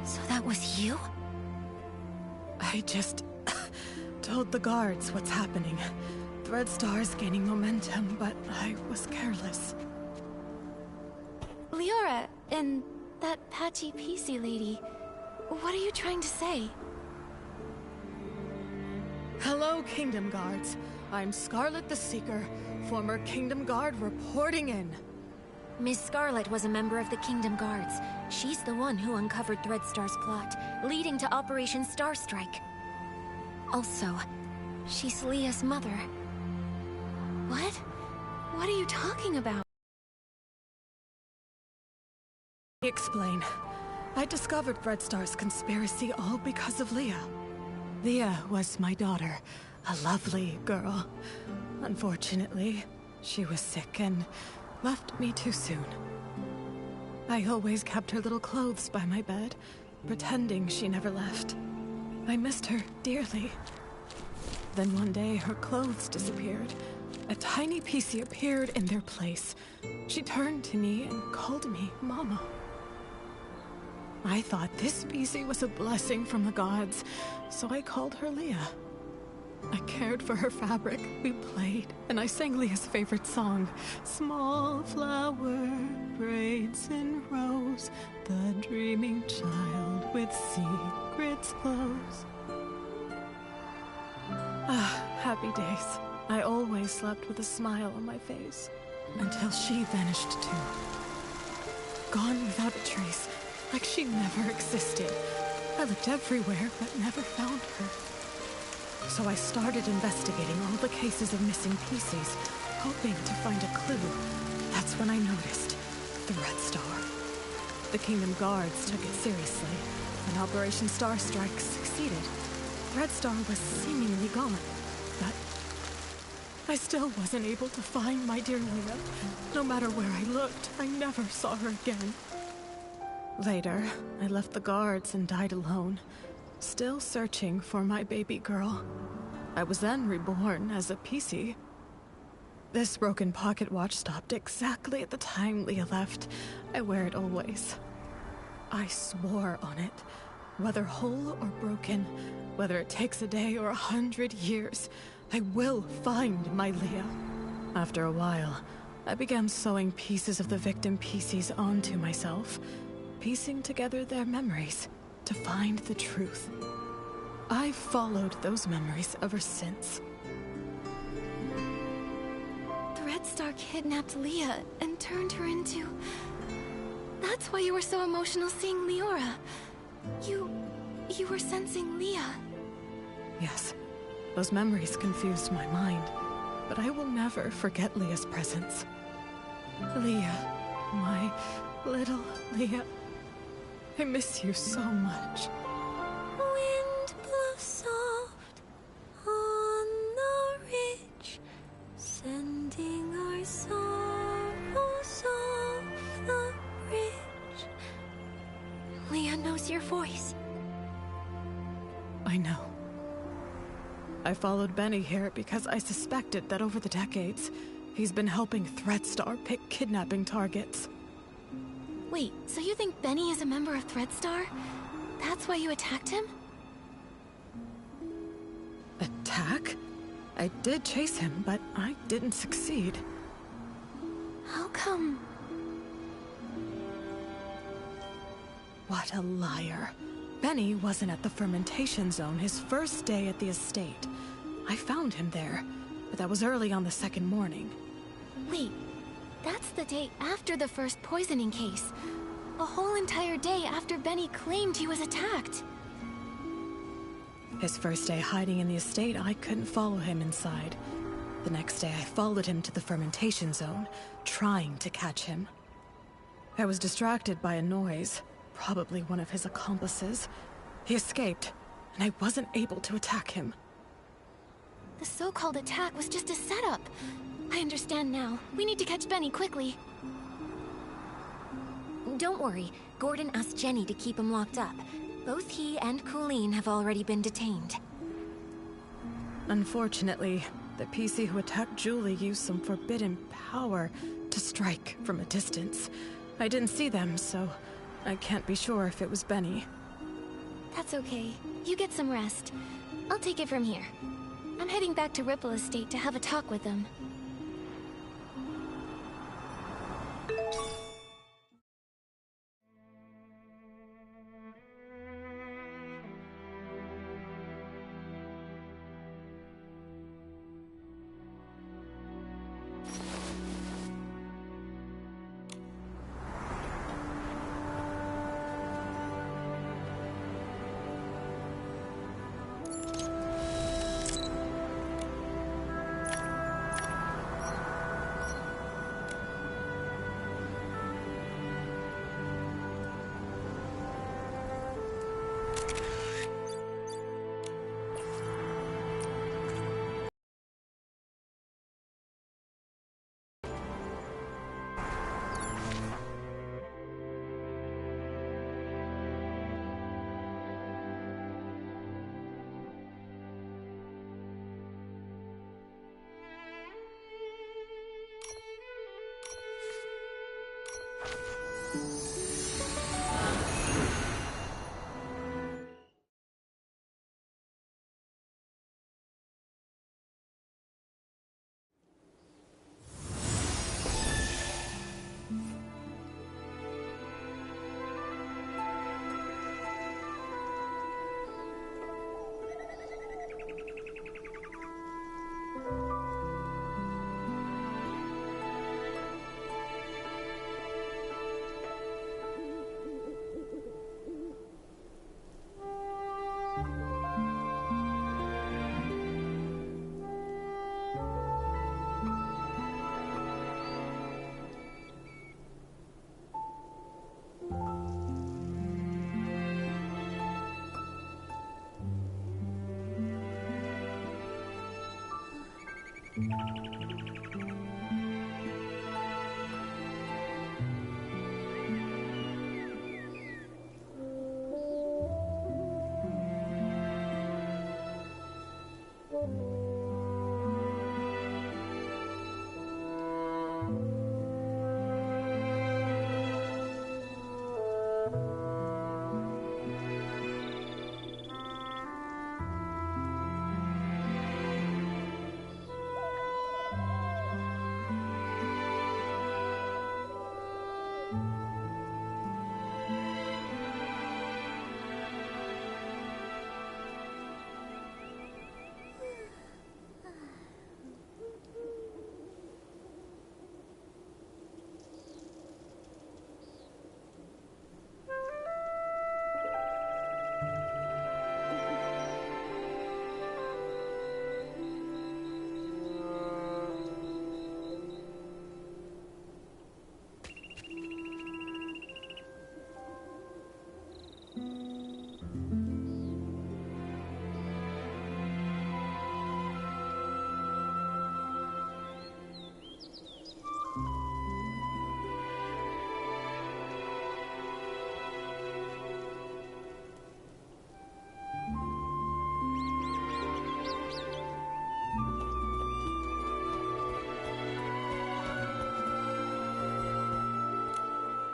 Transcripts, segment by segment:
So that was you? I just told the guards what's happening. Threadstar's gaining momentum, but I was careless. Leora, and that patchy PC lady, what are you trying to say? Hello, Kingdom Guards. I'm Scarlet the Seeker, former Kingdom Guard reporting in. Miss Scarlet was a member of the Kingdom Guards. She's the one who uncovered Threadstar's plot, leading to Operation Starstrike. Also, she's Leah's mother. What? What are you talking about? Explain. I discovered Threadstar's conspiracy all because of Leah. Leah was my daughter, a lovely girl. Unfortunately, she was sick and left me too soon. I always kept her little clothes by my bed, pretending she never left. I missed her dearly. Then one day, her clothes disappeared. A tiny PC appeared in their place. She turned to me and called me Mama. I thought this PC was a blessing from the gods, so I called her Leah. I cared for her fabric, we played, and I sang Leah's favorite song. Small flower braids in rows, the dreaming child with secrets close. Ah, happy days. I always slept with a smile on my face, until she vanished too. gone without a trace, like she never existed. I looked everywhere, but never found her. So I started investigating all the cases of missing pieces, hoping to find a clue. That's when I noticed the Red Star. The Kingdom Guards took it seriously, and Operation Star Strike succeeded. Red Star was seemingly gone, but I still wasn't able to find my dear Leah. No matter where I looked, I never saw her again. Later, I left the guards and died alone, still searching for my baby girl. I was then reborn as a PC. This broken pocket watch stopped exactly at the time Leah left. I wear it always. I swore on it. Whether whole or broken, whether it takes a day or 100 years, I will find my Leah. After a while, I began sewing pieces of the victim PCs onto myself, piecing together their memories to find the truth. I've followed those memories ever since. The Red Star kidnapped Leah and turned her into... That's why you were so emotional seeing Leora. You were sensing Leah. Yes, those memories confused my mind, but I will never forget Leah's presence. Leah, my little Leah, I miss you so much. Wind blows soft on the ridge, sending our sorrows off the bridge. Leah knows your voice. I know. I followed Benny here because I suspected that over the decades, he's been helping Threadstar pick kidnapping targets. Wait, so you think Benny is a member of Threadstar? That's why you attacked him? Attack? I did chase him, but I didn't succeed. How come? What a liar. Benny wasn't at the fermentation zone his first day at the estate. I found him there, but that was early on the second morning. Wait, that's the day after the first poisoning case. A whole entire day after Benny claimed he was attacked. His first day hiding in the estate, I couldn't follow him inside. The next day, I followed him to the fermentation zone, trying to catch him. I was distracted by a noise, probably one of his accomplices. He escaped, and I wasn't able to attack him. The so-called attack was just a setup. I understand now. We need to catch Benny quickly. Don't worry. Gordon asked Jenny to keep him locked up. Both he and Colleen have already been detained. Unfortunately, the PC who attacked Julie used some forbidden power to strike from a distance. I didn't see them, so I can't be sure if it was Benny. That's okay. You get some rest. I'll take it from here. I'm heading back to Ripple Estate to have a talk with them.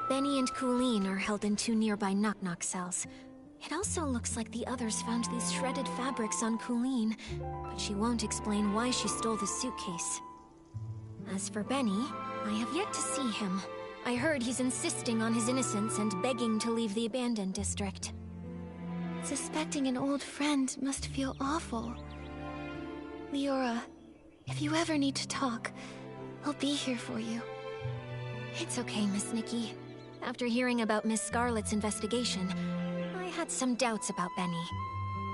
Benny and Colleen are held in 2 nearby knock-knock cells. It also looks like the others found these shredded fabrics on Colleen, but she won't explain why she stole the suitcase. As for Benny, I have yet to see him. I heard he's insisting on his innocence and begging to leave the abandoned district. Suspecting an old friend must feel awful. Leora, if you ever need to talk, I'll be here for you. It's okay, Miss Nikki. After hearing about Miss Scarlet's investigation, I had some doubts about Benny.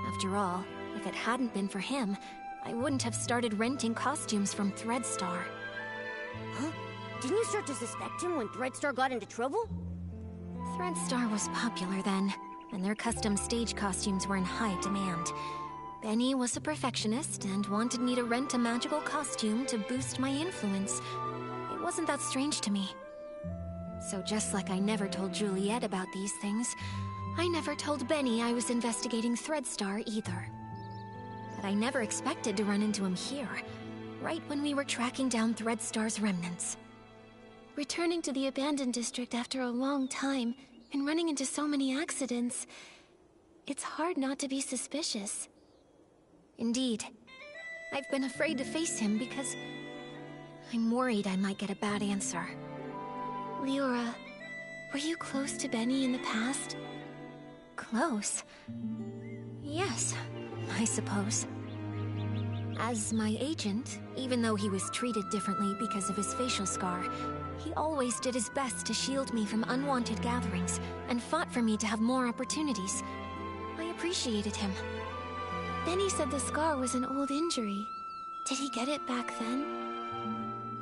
After all, if it hadn't been for him, I wouldn't have started renting costumes from Threadstar. Huh? Didn't you start to suspect him when Threadstar got into trouble? Threadstar was popular then, and their custom stage costumes were in high demand. Benny was a perfectionist and wanted me to rent a magical costume to boost my influence. It wasn't that strange to me. So just like I never told Juliet about these things, I never told Benny I was investigating Threadstar either. But I never expected to run into him here, right when we were tracking down Threadstar's remnants. Returning to the abandoned district after a long time, and running into so many accidents, it's hard not to be suspicious. Indeed. I've been afraid to face him because I'm worried I might get a bad answer. Leora, were you close to Benny in the past? Close? Yes, I suppose. As my agent, even though he was treated differently because of his facial scar, he always did his best to shield me from unwanted gatherings and fought for me to have more opportunities. I appreciated him. Benny said the scar was an old injury. Did he get it back then?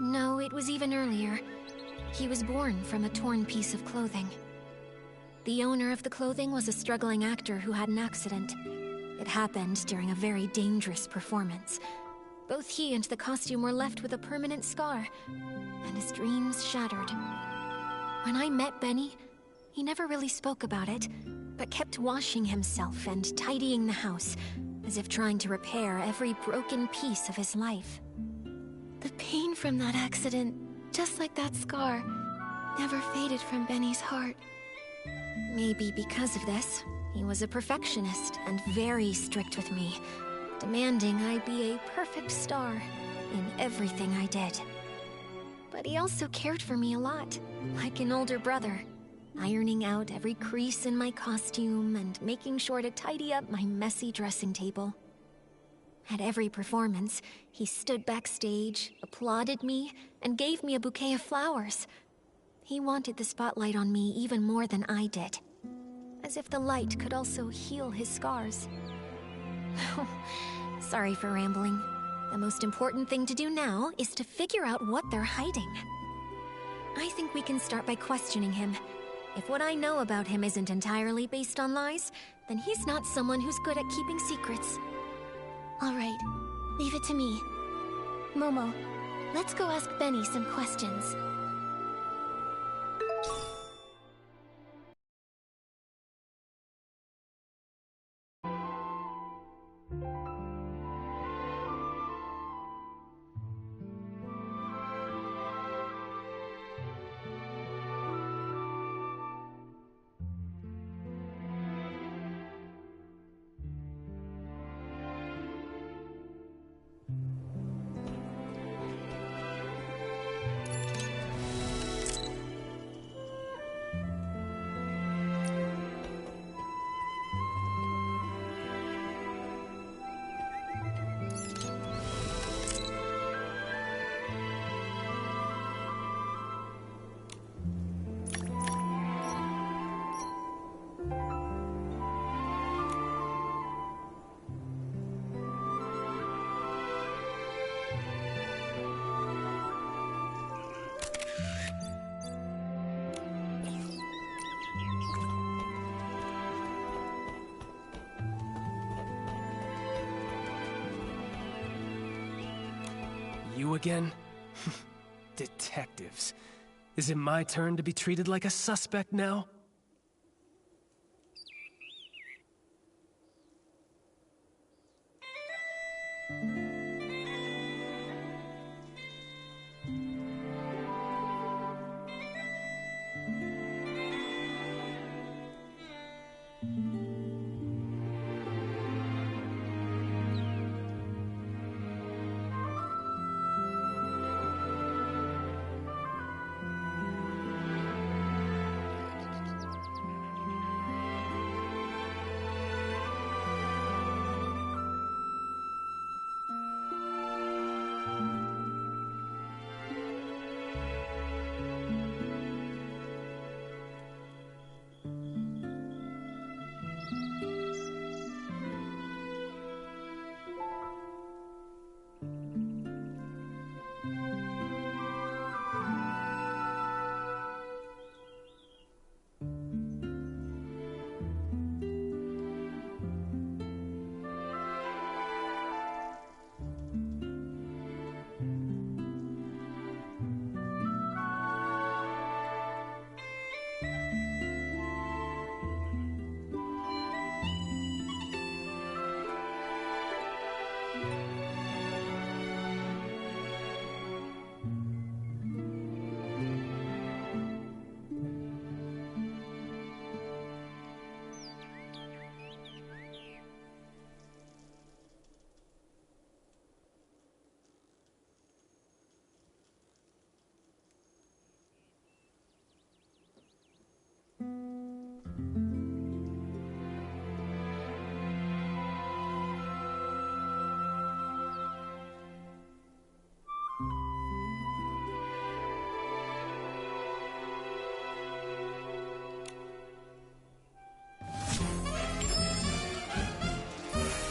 No, it was even earlier. He was born from a torn piece of clothing. The owner of the clothing was a struggling actor who had an accident. It happened during a very dangerous performance. Both he and the costume were left with a permanent scar, and his dreams shattered. When I met Benny, he never really spoke about it, but kept washing himself and tidying the house, as if trying to repair every broken piece of his life. The pain from that accident, just like that scar, never faded from Benny's heart. Maybe because of this, he was a perfectionist and very strict with me, demanding I be a perfect star in everything I did. But he also cared for me a lot, like an older brother, ironing out every crease in my costume and making sure to tidy up my messy dressing table. At every performance, he stood backstage, applauded me, and gave me a bouquet of flowers. He wanted the spotlight on me even more than I did, as if the light could also heal his scars. Sorry for rambling. The most important thing to do now is to figure out what they're hiding. I think we can start by questioning him. If what I know about him isn't entirely based on lies, then he's not someone who's good at keeping secrets. All right, leave it to me. Momo, let's go ask Benny some questions. You again? Detectives. Is it my turn to be treated like a suspect now?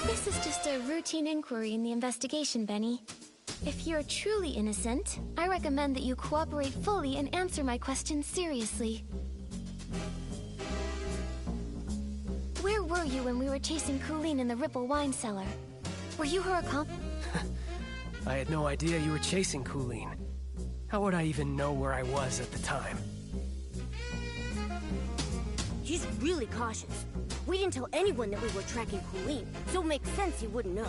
This is just a routine inquiry in the investigation, Benny. If you're truly innocent, I recommend that you cooperate fully and answer my questions seriously. Where were you when we were chasing Colleen in the Ripple wine cellar? Were you her accomplice? I had no idea you were chasing Colleen. How would I even know where I was at the time? He's really cautious. We didn't tell anyone that we were tracking Colleen, so it makes sense he wouldn't know.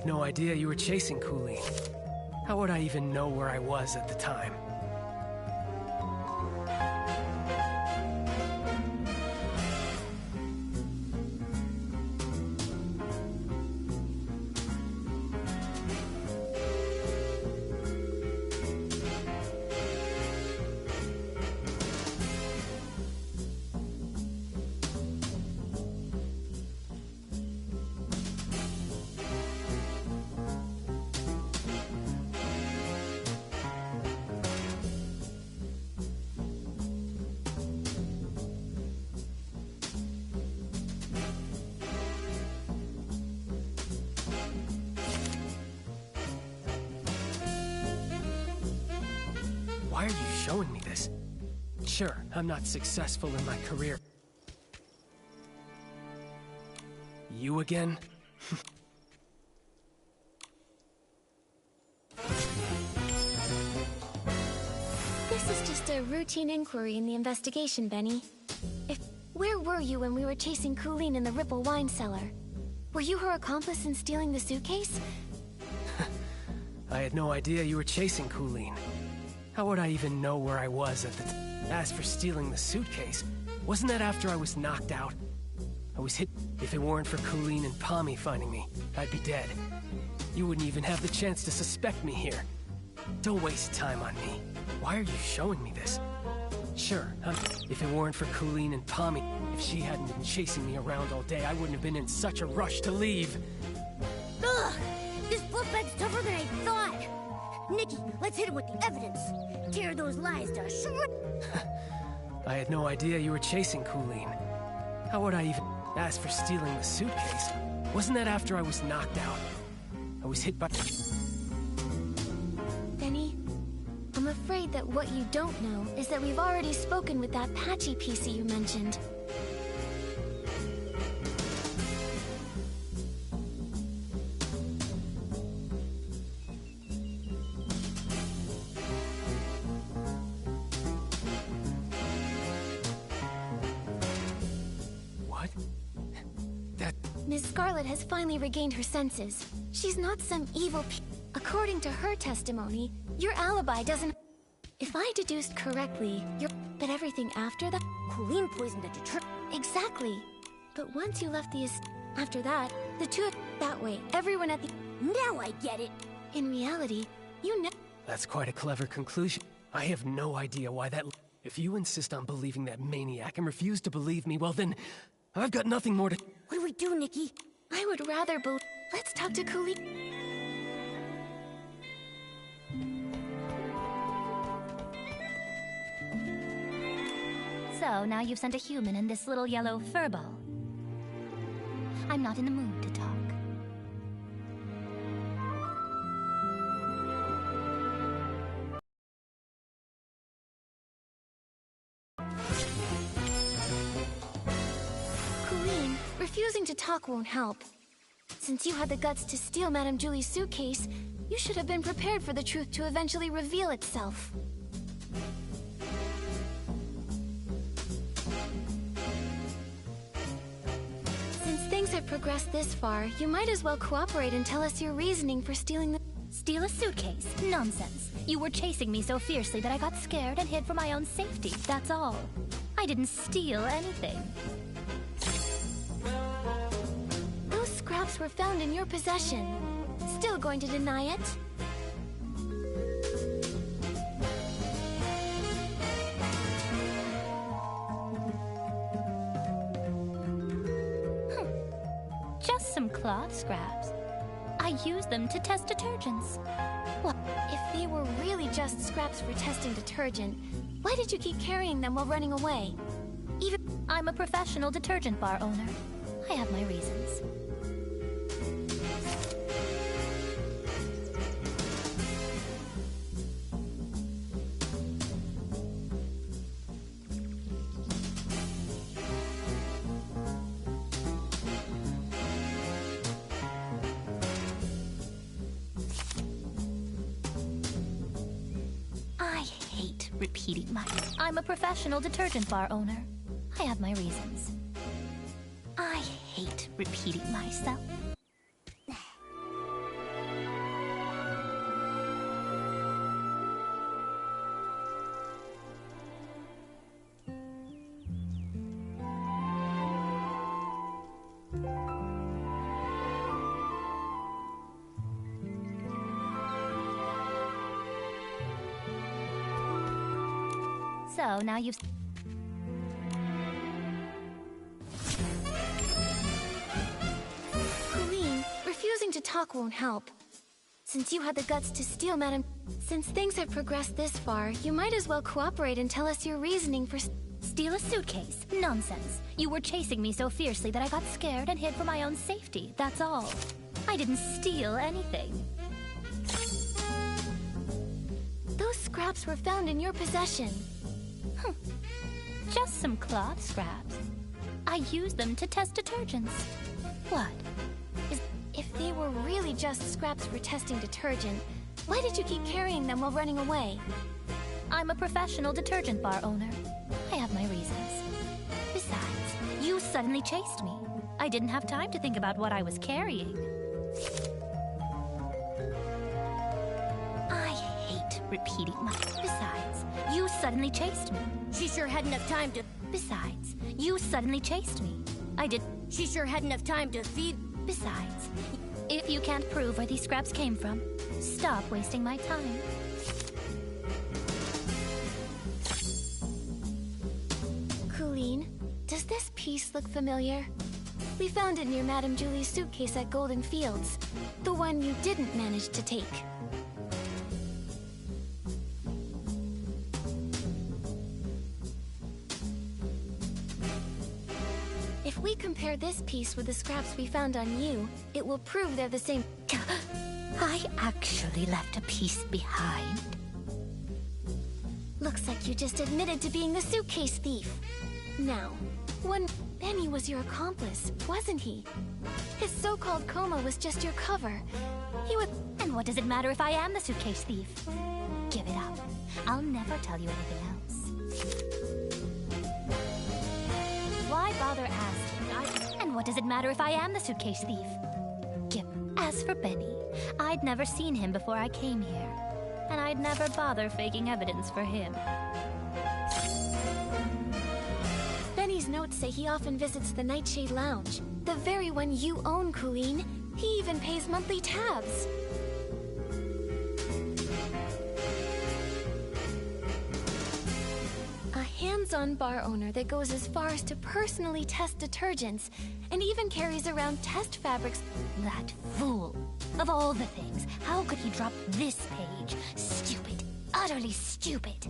had no idea you were chasing Colleen. How would I even know where I was at the time? Why are you showing me this? Sure, I'm not successful in my career. You again? This is just a routine inquiry in the investigation, Benny. Where were you when we were chasing Colleen in the Ripple wine cellar? Were you her accomplice in stealing the suitcase? I had no idea you were chasing Colleen. How would I even know where I was at the time? As for stealing the suitcase, wasn't that after I was knocked out? I was hit. If it weren't for Colleen and Pommy finding me, I'd be dead. You wouldn't even have the chance to suspect me here. Don't waste time on me. Why are you showing me this? Sure, if it weren't for Colleen and Pommy, if she hadn't been chasing me around all day, I wouldn't have been in such a rush to leave. Ugh! This flip bag's tougher than I thought! Nikki, let's hit him with the evidence. Tear those lies to shreds. I had no idea you were chasing Colleen. How would I even... As for stealing the suitcase, wasn't that after I was knocked out? I was hit by... Benny, I'm afraid that what you don't know is that we've already spoken with that patchy PC you mentioned. Ms. Scarlet has finally regained her senses. She's not some evil According to her testimony, your alibi doesn't... If I deduced correctly, but everything after that... Colleen poisoned the detergent. Exactly. But once you left the after that, the two... That way, everyone at the... Now I get it. In reality, you know... That's quite a clever conclusion. I have no idea why that... If you insist on believing that maniac and refuse to believe me, well then... I've got nothing more to... What do we do, Nikki? I would rather believe... Let's talk to Colleen. So, now you've sent a human and this little yellow furball. I'm not in the mood to talk. Colleen, refusing to talk won't help. Since you had the guts to steal Madame Julie's suitcase, you should have been prepared for the truth to eventually reveal itself. Since things have progressed this far, you might as well cooperate and tell us your reasoning for stealing the... Steal a suitcase? Nonsense. You were chasing me so fiercely that I got scared and hid for my own safety, that's all. I didn't steal anything. Those scraps were found in your possession. Still going to deny it? Just some cloth scraps. I use them to test detergents. Well, if they were really just scraps for testing detergent, why did you keep carrying them while running away? I'm a professional detergent bar owner. I have my reasons. Repeating I'm a professional detergent bar owner. I have my reasons. I hate repeating myself. So now you've... Colleen, refusing to talk won't help. Since you had the guts to steal Madame... Since things have progressed this far, you might as well cooperate and tell us your reasoning for... Steal a suitcase? Nonsense. You were chasing me so fiercely that I got scared and hid for my own safety, that's all. I didn't steal anything. Those scraps were found in your possession. Just some cloth scraps. I used them to test detergents. What? If they were really just scraps for testing detergent, why did you keep carrying them while running away? I'm a professional detergent bar owner. I have my reasons. Besides, you suddenly chased me. I didn't have time to think about what I was carrying. I hate repeating my... Besides, you suddenly chased me. She sure had enough time to... Besides, you suddenly chased me. She sure had enough time to feed... Besides, if you can't prove where these scraps came from, stop wasting my time. Colleen, does this piece look familiar? We found it near Madame Julie's suitcase at Golden Fields. The one you didn't manage to take. If we compare this piece with the scraps we found on you, it will prove they're the same. I actually left a piece behind. Looks like you just admitted to being the suitcase thief. Now, Benny was your accomplice, wasn't he? His so-called coma was just your cover. He would... And what does it matter if I am the suitcase thief? Give it up. I'll never tell you anything else. Why bother asking? And what does it matter if I am the suitcase thief? As for Benny, I'd never seen him before I came here. And I'd never bother faking evidence for him. Benny's notes say he often visits the Nightshade Lounge, the very one you own, Colleen. He even pays monthly tabs. A hands-on bar owner that goes as far as to personally test detergents, and even carries around test fabrics. That fool! Of all the things, how could he drop this page? Stupid. Utterly stupid.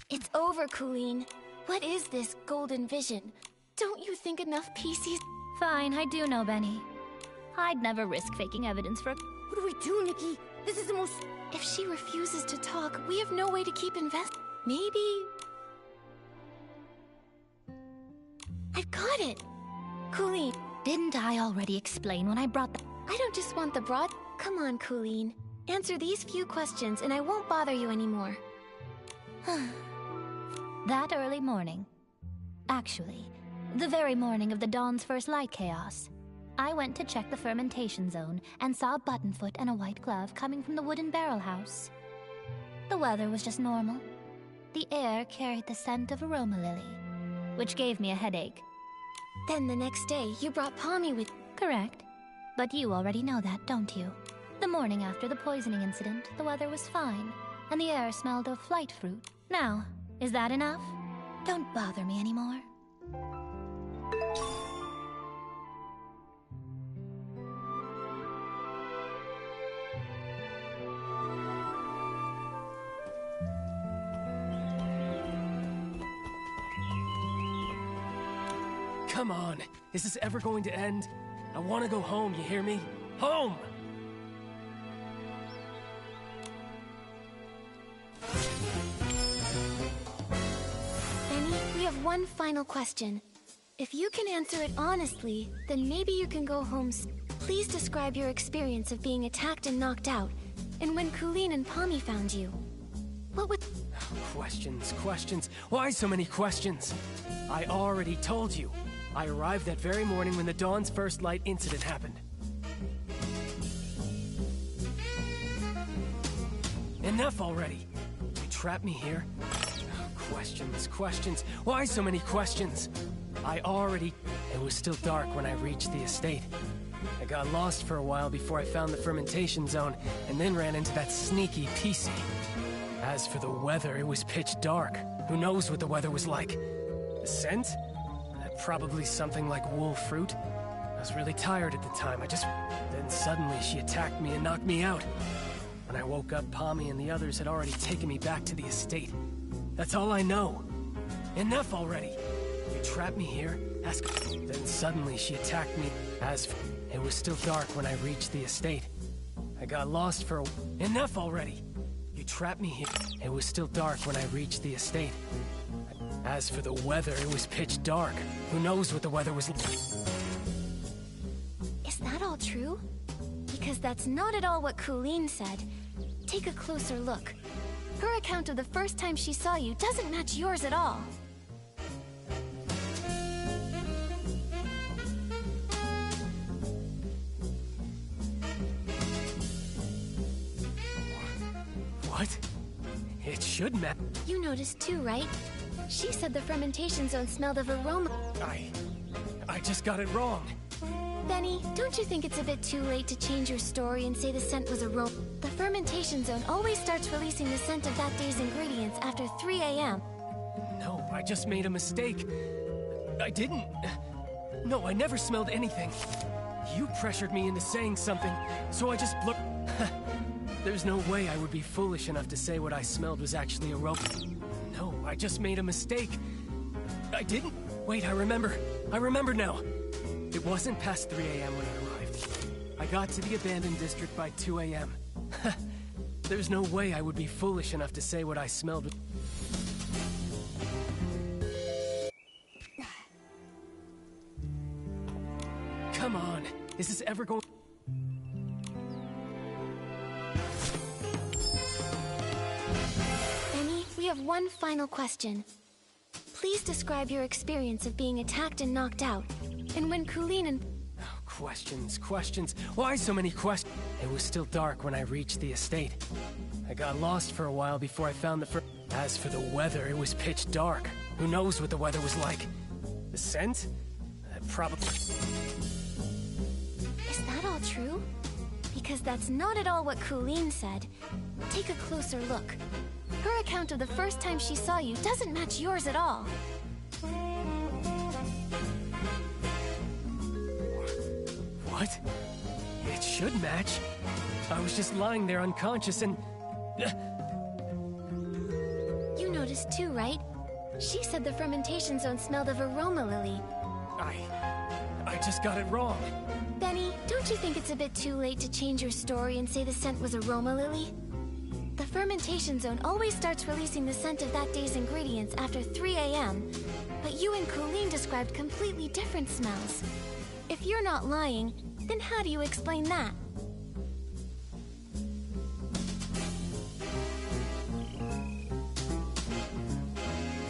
It's over, Colleen. What is this golden vision? Don't you think enough PCs... Fine, I do know, Benny. I'd never risk faking evidence for... What do we do, Nikki? This is the most... If she refuses to talk, we have no way to keep Maybe... I've got it! Colleen. Didn't I already explain when I brought the... I don't just want the broad... Come on, Colleen. Answer these few questions and I won't bother you anymore. That early morning. Actually, the very morning of the dawn's first light chaos. I went to check the fermentation zone and saw a buttonfoot and a white glove coming from the wooden barrel house. The weather was just normal. The air carried the scent of aroma lily, which gave me a headache. Then the next day, you brought Pommy with... Correct. But you already know that, don't you? The morning after the poisoning incident, the weather was fine, and the air smelled of flight fruit. Now, is that enough? Don't bother me anymore. Come on, is this ever going to end? I want to go home, you hear me? Home! Benny, we have one final question. If you can answer it honestly, then maybe you can go home. Please describe your experience of being attacked and knocked out, and when Colleen and Pommy found you. What would... Questions, questions. Why so many questions? I already told you. I arrived that very morning when the Dawn's first light incident happened. Enough already! You trapped me here? Questions. Why so many questions? It was still dark when I reached the estate. I got lost for a while before I found the fermentation zone, and then ran into that sneaky PC. As for the weather, it was pitch dark. Who knows what the weather was like? The scent? Probably something like wool fruit. I was really tired at the time. Then suddenly she attacked me and knocked me out. When I woke up, Pommy and the others had already taken me back to the estate. That's all I know. Enough already. You trapped me here, Then suddenly she attacked me. It was still dark when I reached the estate. I got lost for Enough already. You trapped me here. It was still dark when I reached the estate. As for the weather, it was pitch dark. Who knows what the weather was like? Is that all true? Because that's not at all what Colleen said. Take a closer look. Her account of the first time she saw you doesn't match yours at all. What? It should match. You noticed too, right? She said the fermentation zone smelled of aroma. I just got it wrong. Benny, don't you think it's a bit too late to change your story and say the scent was aroma? The fermentation zone always starts releasing the scent of that day's ingredients after 3 a.m. No, I just made a mistake. I didn't. No, I never smelled anything. You pressured me into saying something, so I just There's no way I would be foolish enough to say what I smelled was actually aroma. No, I just made a mistake. I didn't. Wait, I remember. I remember now. It wasn't past 3 a.m. when I arrived. I got to the abandoned district by 2 a.m. There's no way I would be foolish enough to say what I smelled was... Come on. Is this ever going... Benny, we have one final question. Please describe your experience of being attacked and knocked out. And when Colleen and... Questions. Why so many questions? It was still dark when I reached the estate. I got lost for a while before I found the As for the weather, it was pitch dark. Who knows what the weather was like? The scent? Probably... Is that all true? Because that's not at all what Colleen said. Take a closer look. Her account of the first time she saw you doesn't match yours at all. What? It should match. I was just lying there unconscious and... You noticed too, right? She said the fermentation zone smelled of aroma lily. I just got it wrong. Benny, don't you think it's a bit too late to change your story and say the scent was aroma lily? The fermentation zone always starts releasing the scent of that day's ingredients after 3 a.m. But you and Colleen described completely different smells. If you're not lying, then how do you explain that?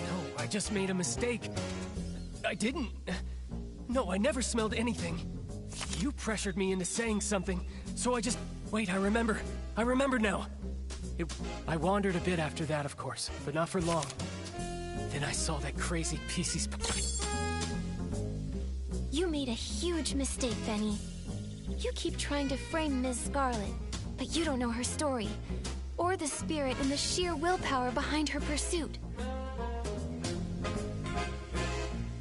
No, I just made a mistake. I didn't. No, I never smelled anything. You pressured me into saying something, so I just... Wait, I remember. I remember now. I wandered a bit after that, of course, but not for long. Then I saw that crazy PC's... You made a huge mistake, Benny. You keep trying to frame Ms. Scarlet, but you don't know her story, or the spirit and the sheer willpower behind her pursuit.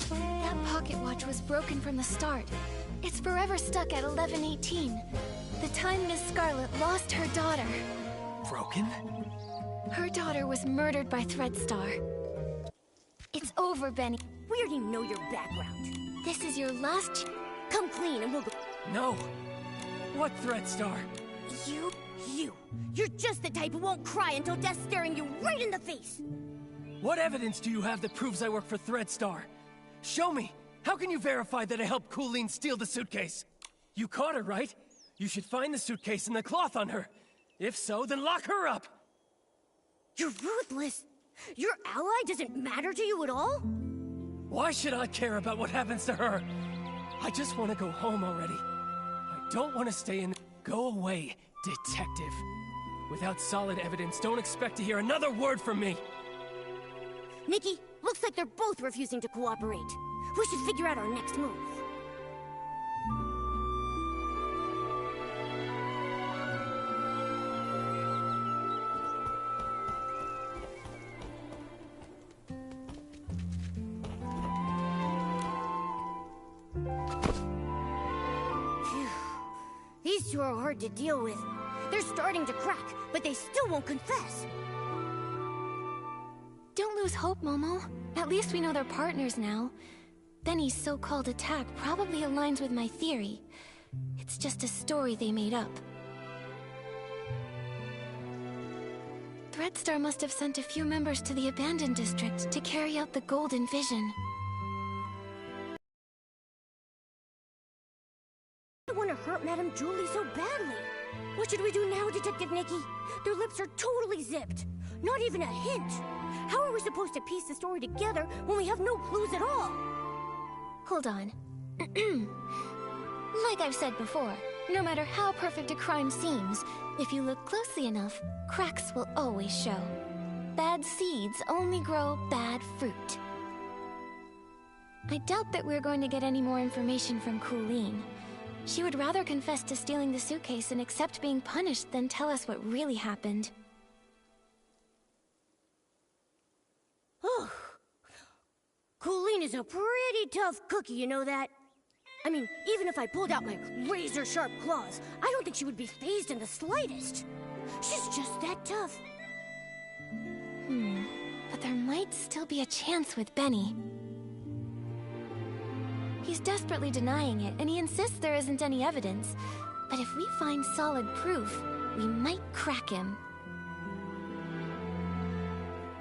That pocket watch was broken from the start. It's forever stuck at 11:18, the time Ms. Scarlet lost her daughter. Broken? Her daughter was murdered by Threadstar. It's over, Benny. We already know your background. This is your last Come clean and we'll go... No! What Threadstar? You. You're just the type who won't cry until death's staring you right in the face! What evidence do you have that proves I work for Threadstar? Show me! How can you verify that I helped Colleen steal the suitcase? You caught her, right? You should find the suitcase and the cloth on her. If so, then lock her up! You're ruthless! Your ally doesn't matter to you at all? Why should I care about what happens to her? I just want to go home already. I don't want to stay in... Go away, detective. Without solid evidence, don't expect to hear another word from me. Nikki, looks like they're both refusing to cooperate. We should figure out our next move. Phew. These two are hard to deal with. They're starting to crack, but they still won't confess. Don't lose hope, Momo. At least we know they're partners now. Benny's so-called attack probably aligns with my theory. It's just a story they made up. Threadstar must have sent a few members to the abandoned district to carry out the Golden Vision. I want to hurt Madame Julie so badly. What should we do now, Detective Nikki? Their lips are totally zipped. Not even a hint. How are we supposed to piece the story together when we have no clues at all? Hold on. Like I've said before, no matter how perfect a crime seems, if you look closely enough, cracks will always show. Bad seeds only grow bad fruit. I doubt that we're going to get any more information from Colleen. She would rather confess to stealing the suitcase and accept being punished than tell us what really happened. Oh, Colleen is a pretty tough cookie, you know that? I mean, even if I pulled out my razor-sharp claws, I don't think she would be fazed in the slightest. She's just that tough. But there might still be a chance with Benny. He's desperately denying it, and he insists there isn't any evidence. But if we find solid proof, we might crack him.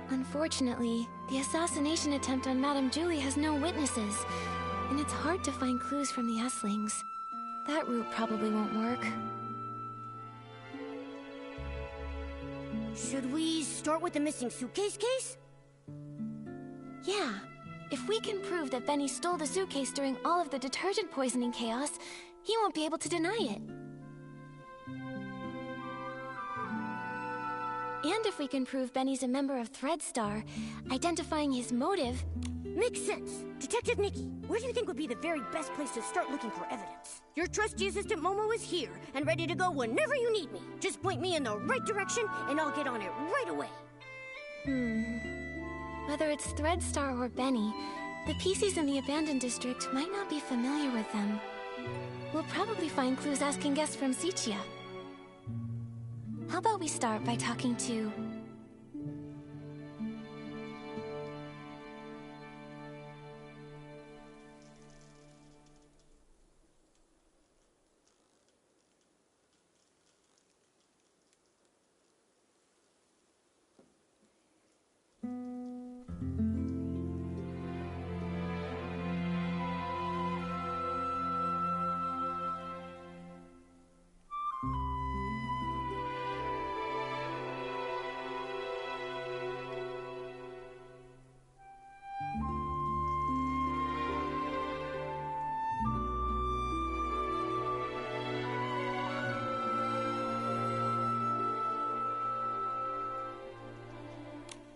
Unfortunately, the assassination attempt on Madame Julie has no witnesses, and it's hard to find clues from the Esslings. That route probably won't work. Should we start with the missing suitcase case? Yeah. If we can prove that Benny stole the suitcase during all of the detergent poisoning chaos, he won't be able to deny it. And if we can prove Benny's a member of Threadstar, identifying his motive... Makes sense. Detective Nikki, where do you think would be the very best place to start looking for evidence? Your trusty assistant Momo is here and ready to go whenever you need me. Just point me in the right direction and I'll get on it right away. Whether it's Threadstar or Benny, the PCs in the abandoned district might not be familiar with them. We'll probably find clues asking guests from Sichia. How about we start by talking to...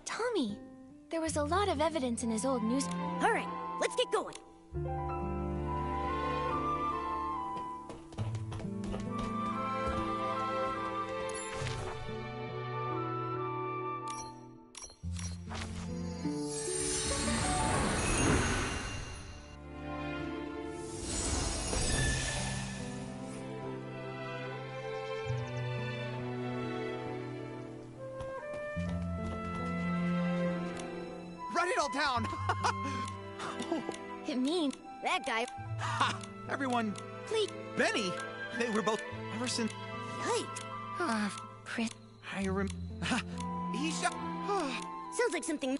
Tommy! There was a lot of evidence in his old news... All right, let's get going. Write it all down! It means... That guy... Ha! Everyone... Please... Benny! They were both... Ever since... Yikes. Chris... I rem... Ha! He shot... Sounds like something...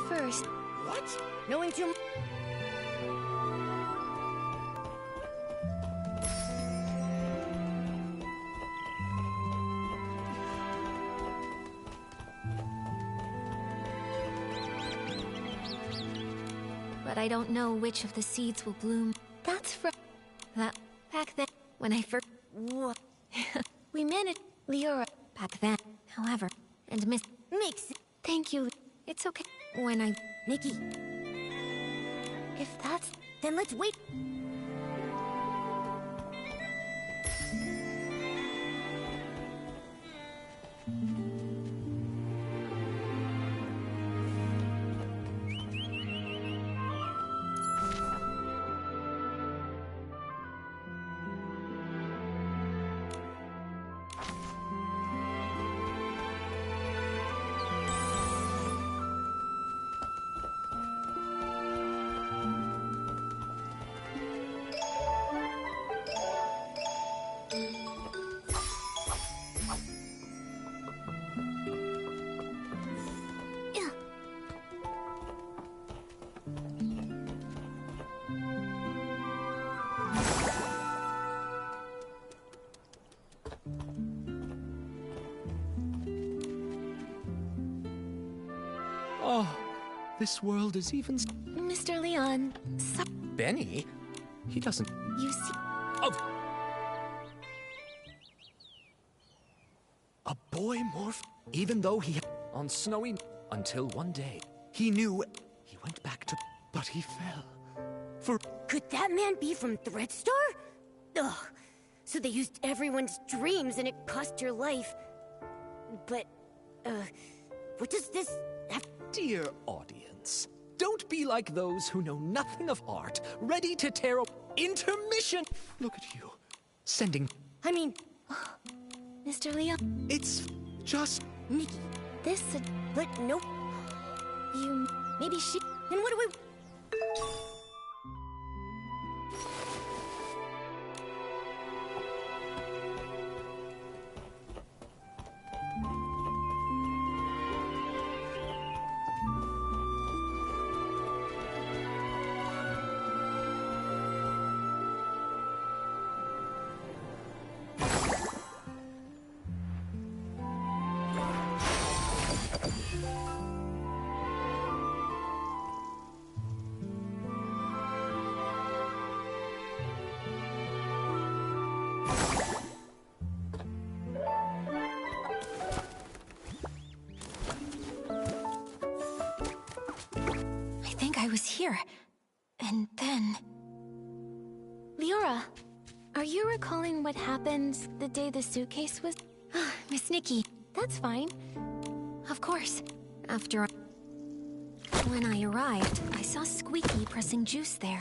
First... What? Knowing too... But I don't know which of the seeds will bloom. That's from... that... back then, when I first... We managed... Leora... back then. However, and Makes Thank you. It's okay. When I... Nikki. If that's... Then let's wait. Oh, this world is even... Mr. Leon, Benny? He doesn't... you see... Oh! A boy morphed, even though he... On snowy... Until one day, he knew... He went back to... But he fell. For... Could that man be from Threadstar? Ugh. So they used everyone's dreams and it cost your life. But, what does this have... Dear audience, don't be like those who know nothing of art, ready to tear up... Intermission! Look at you. Sending... I mean... Mr. Leon, It's just... Nikki. this... But nope. you... maybe she... Then what do we... I think I was here. And then... Leora, are you recalling what happened the day the suitcase was... Miss Nikki, That's fine. of course. After... When I arrived, I saw Squeaky pressing juice there.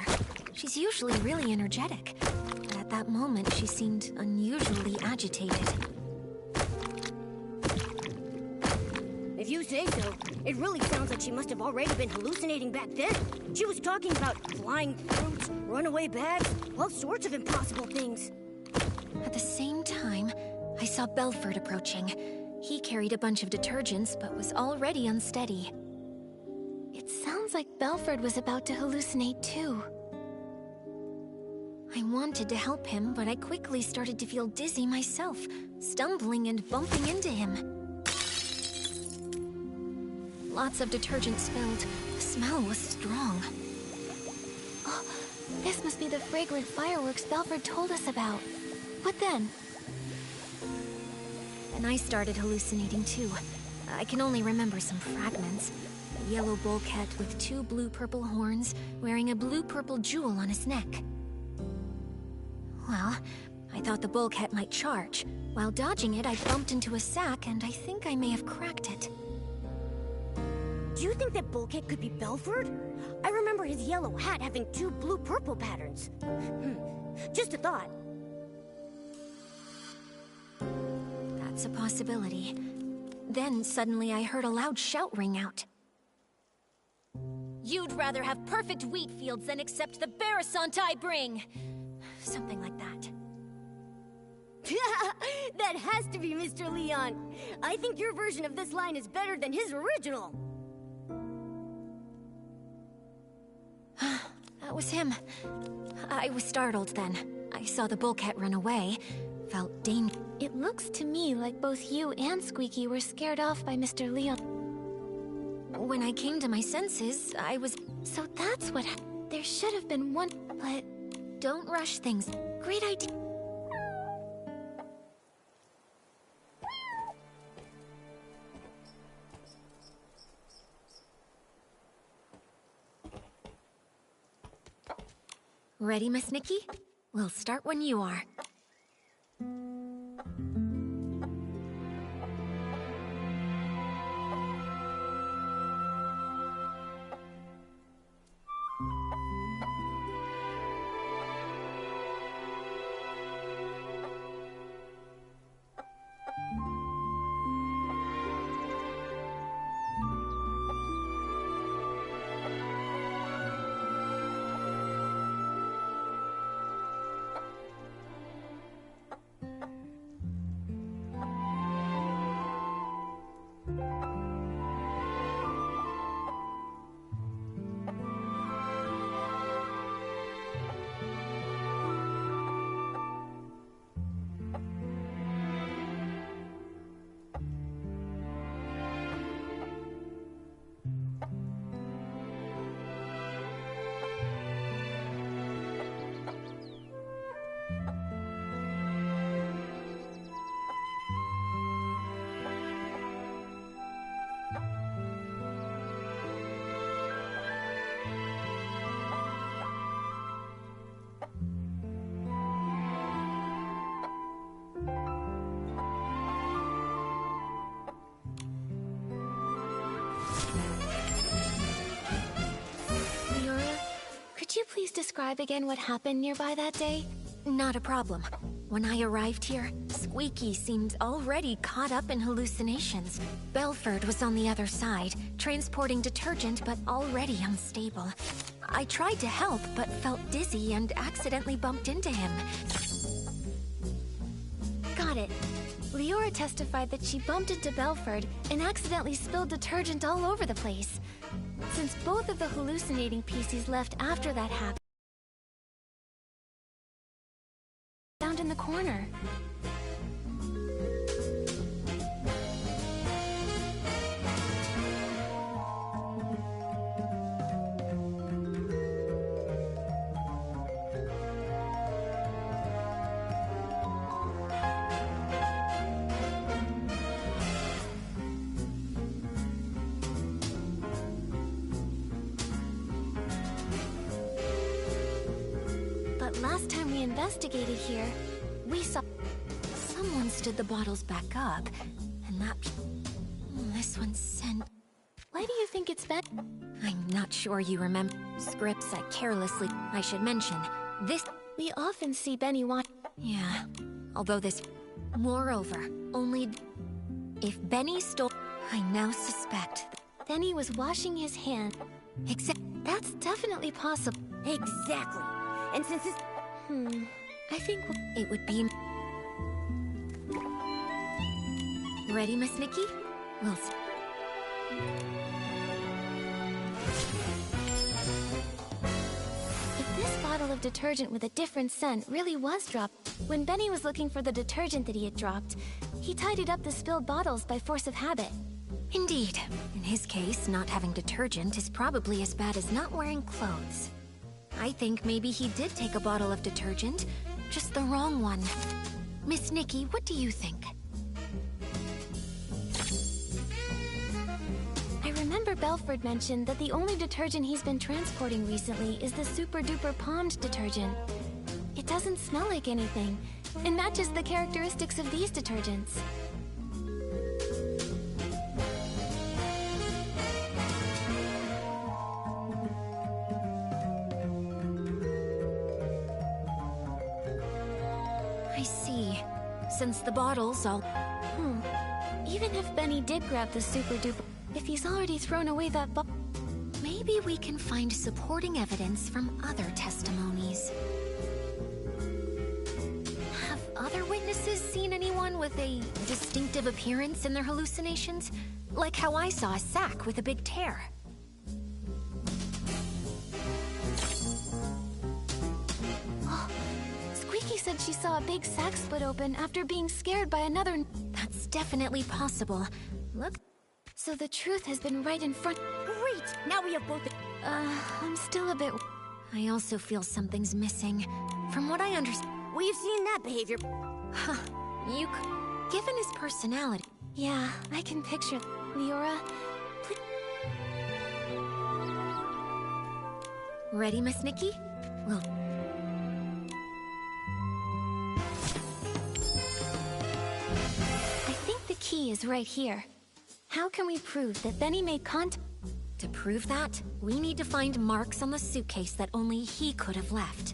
She's usually really energetic, but at that moment she seemed unusually agitated. If you say so, it really sounds like she must have already been hallucinating back then. She was talking about flying fruits, runaway bags, all sorts of impossible things. At the same time, I saw Belford approaching. He carried a bunch of detergents, but was already unsteady. It sounds like Belford was about to hallucinate too. I wanted to help him, but I quickly started to feel dizzy myself, stumbling and bumping into him. Lots of detergent spilled. The smell was strong. Oh, this must be the fragrant fireworks Belford told us about. What then? And I started hallucinating too. I can only remember some fragments. A yellow bulkhead with two blue-purple horns, wearing a blue-purple jewel on his neck. Well, I thought the bulkhead might charge. While dodging it, I bumped into a sack, and I think I may have cracked it. Do you think that bulkhead could be Belford? I remember his yellow hat having two blue-purple patterns. Just a thought. That's a possibility. Then suddenly I heard a loud shout ring out. You'd rather have perfect wheat fields than accept the Barasant I bring! Something like that. That has to be Mr. Leon. I think your version of this line is better than his original. That was him. I was startled then. I saw the bulkhead run away. Felt danger. It looks to me like both you and Squeaky were scared off by Mr. Leon. When I came to my senses, I was... So that's what there should have been one, but... Don't rush things. Great idea. Ready, Miss Nikki? We'll start when you are. Could you please describe again what happened nearby that day? Not a problem. When I arrived here, Squeaky seemed already caught up in hallucinations. Belford was on the other side, transporting detergent but already unstable. I tried to help, but felt dizzy and accidentally bumped into him. Got it. Leora testified that she bumped into Belford and accidentally spilled detergent all over the place. Since both of the hallucinating PCs left after that happened, found in the corner. Last time we investigated here, we saw... Someone stood the bottles back up, and that... This one's sent... Why do you think it's been? I'm not sure you remember. Scripts I carelessly... I should mention, this... We often see Benny watch... Yeah, although this... Moreover, only... If Benny stole... I now suspect... Benny was washing his hands. That's definitely possible. Exactly. And since this... I think it would be... Ready, Miss Nikki? We'll see. If this bottle of detergent with a different scent really was dropped, when Benny was looking for the detergent that he had dropped, he tidied up the spilled bottles by force of habit. Indeed. In his case, not having detergent is probably as bad as not wearing clothes. I think maybe he did take a bottle of detergent, just the wrong one. Miss Nikki, what do you think? I remember Belford mentioned that the only detergent he's been transporting recently is the Super Duper Pond detergent. It doesn't smell like anything, and matches the characteristics of these detergents. I see. Since the bottles all... Even if Benny did grab the Super Duper... If he's already thrown away that maybe we can find supporting evidence from other testimonies. Have other witnesses seen anyone with a distinctive appearance in their hallucinations? Like how I saw a sack with a big tear. Squeaky said she saw a big sack split open after being scared by another... That's definitely possible. Look... So the truth has been right in front... Great! Now we have both... I'm still a bit... I also feel something's missing. From what I understand... We've seen that behavior. Huh. Given his personality... Yeah, I can picture... Leora, please... Ready, Miss Nikki? We'll... key is right here. How can we prove that Benny made contact? To prove that, we need to find marks on the suitcase that only he could have left.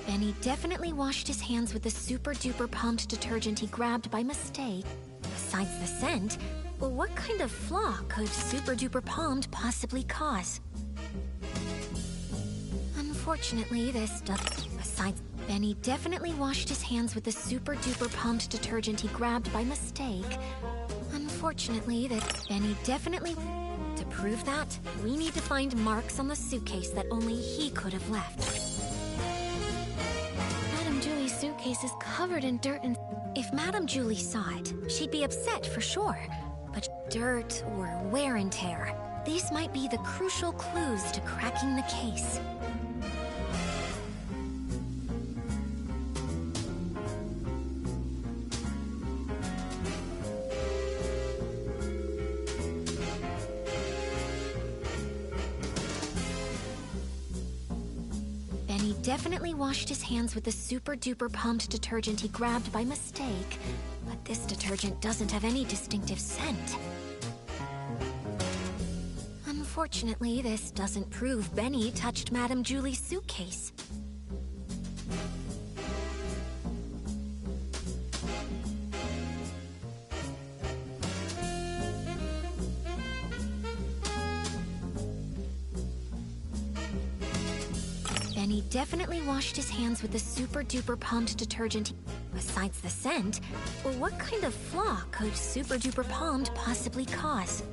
Benny definitely washed his hands with the super-duper pumped detergent he grabbed by mistake. Besides the scent, well, what kind of flaw could super-duper palmed possibly cause? Unfortunately, this does. Besides, Benny definitely washed his hands with the super-duper pumped detergent he grabbed by mistake. Unfortunately, Benny definitely. To prove that, we need to find marks on the suitcase that only he could have left. Madame Julie's suitcase is covered in dirt and... If Madame Julie saw it, she'd be upset for sure. But dirt or wear and tear, these might be the crucial clues to cracking the case. Benny definitely washed his hands with the super-duper pumped detergent he grabbed by mistake, but this detergent doesn't have any distinctive scent. Unfortunately, this doesn't prove Benny touched Madame Julie's suitcase. Benny definitely washed his hands with the super-duper pumped detergent. Besides the scent, well, what kind of flaw could super-duper palmed possibly cause?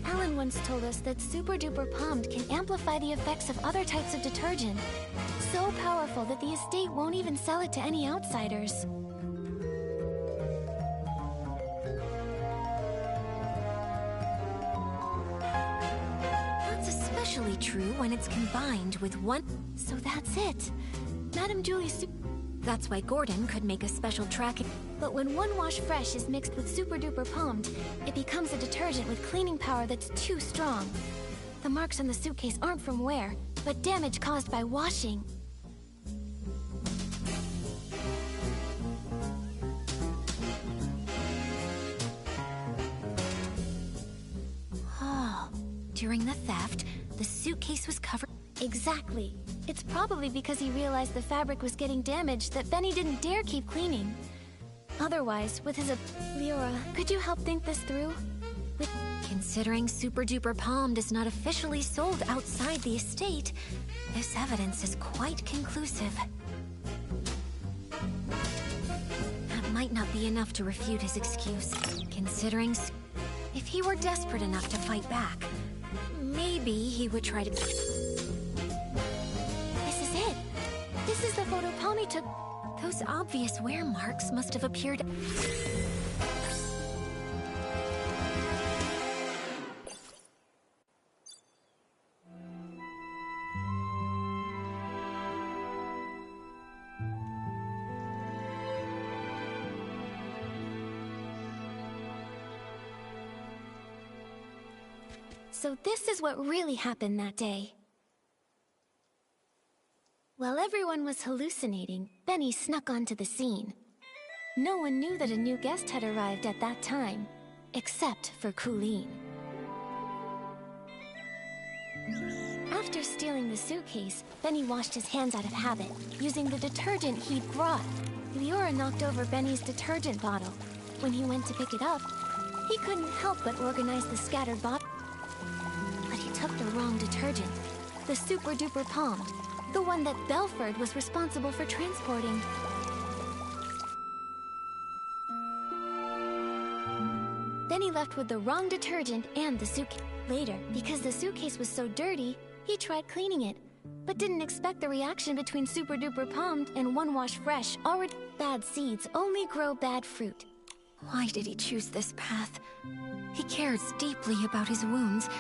Alan once told us that Super Duper Palmed can amplify the effects of other types of detergent. So powerful that the estate won't even sell it to any outsiders. That's especially true when it's combined with one... So that's it. Madame Julie's That's why Gordon could make a special tracking... But when One Wash Fresh is mixed with Super Duper Palmed, it becomes a detergent with cleaning power that's too strong. The marks on the suitcase aren't from wear, but damage caused by washing. Oh, during the theft, the suitcase was covered... Exactly. It's probably because he realized the fabric was getting damaged that Benny didn't dare keep cleaning. Otherwise, with his... Leora, could you help think this through? Considering Super Duper Palmed is not officially sold outside the estate, this evidence is quite conclusive. That might not be enough to refute his excuse, considering if he were desperate enough to fight back, maybe he would try to... This is it! This is the photo Palmy took. Those obvious wear marks must have appeared... So this is what really happened that day. While everyone was hallucinating, Benny snuck onto the scene. No one knew that a new guest had arrived at that time, except for Colleen. After stealing the suitcase, Benny washed his hands out of habit, using the detergent he'd brought. Leora knocked over Benny's detergent bottle. When he went to pick it up, he couldn't help but organize the scattered bottle. But he took the wrong detergent, the Super Duper Palmed, the one that Belford was responsible for transporting. Then he left with the wrong detergent and the suitcase. Later, because the suitcase was so dirty, he tried cleaning it, but didn't expect the reaction between Super Duper Palmed and One Wash Fresh. Already bad seeds only grow bad fruit. Why did he choose this path? He cares deeply about his wounds,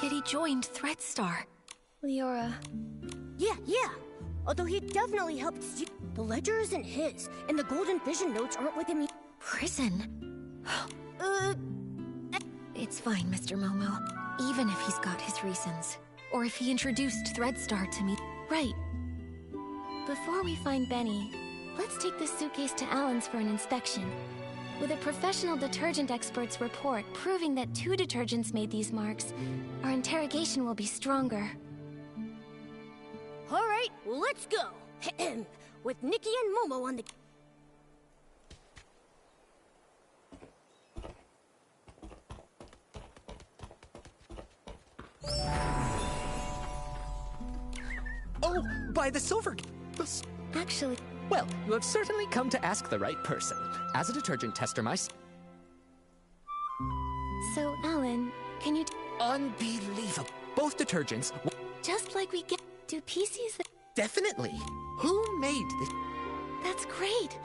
yet he joined Threadstar. Leora... Yeah. Although he definitely helped steal... The ledger isn't his, and the golden vision notes aren't with him. Prison? It's fine, Mr. Momo. Even if he's got his reasons. Or if he introduced Threadstar to me. Right. Before we find Benny, let's take this suitcase to Alan's for an inspection. With a professional detergent expert's report proving that 2 detergents made these marks, our interrogation will be stronger. All right, let's go. With Nikki and Momo on the... Oh, by the silver... Actually... Well, you have certainly come to ask the right person. As a detergent tester myself... So, Alan, can you... Unbelievable. Both detergents... Just like we get... Do PCs that... Definitely. Who made this? That's great.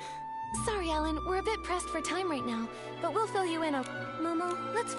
Sorry, Alan, we're a bit pressed for time right now, but we'll fill you in on... Momo, let's...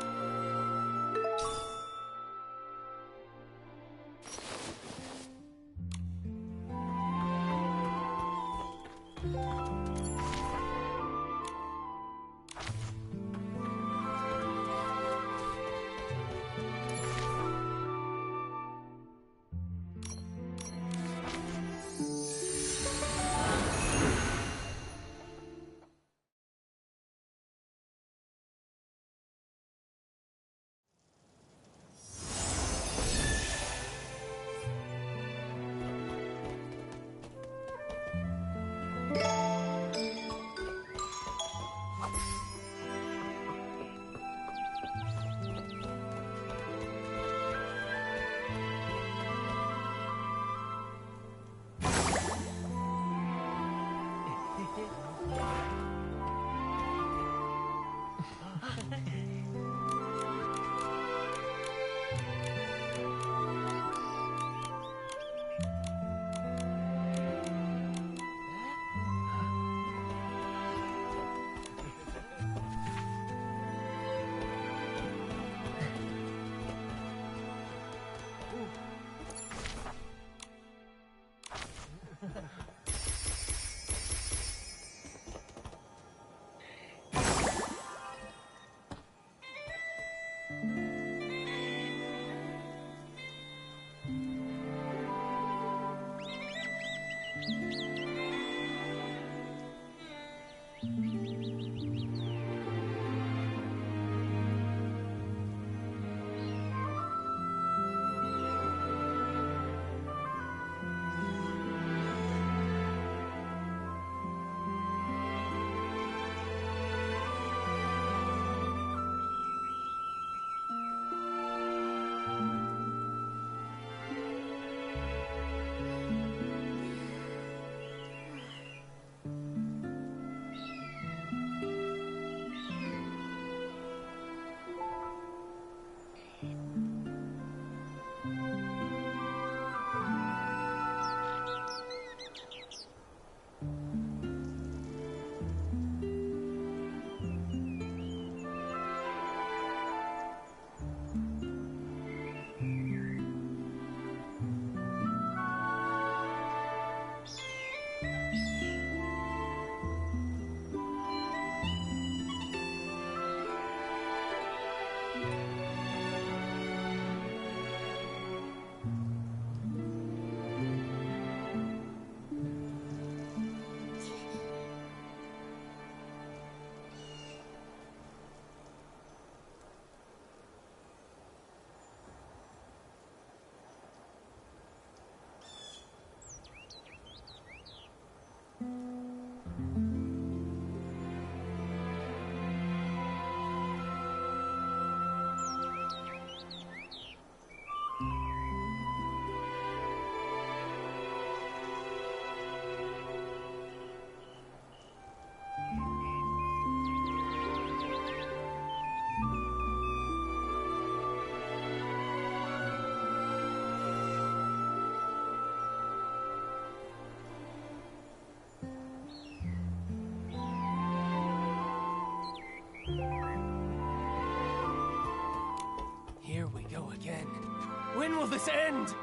When will this end?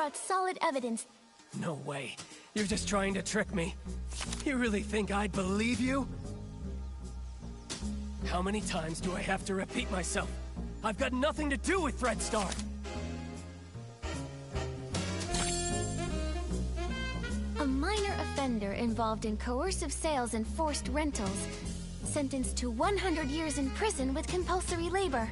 brought solid evidence. No way. You're just trying to trick me. You really think I'd believe you? How many times do I have to repeat myself? I've got nothing to do with Threadstar. A minor offender involved in coercive sales and forced rentals, sentenced to 100 years in prison with compulsory labor.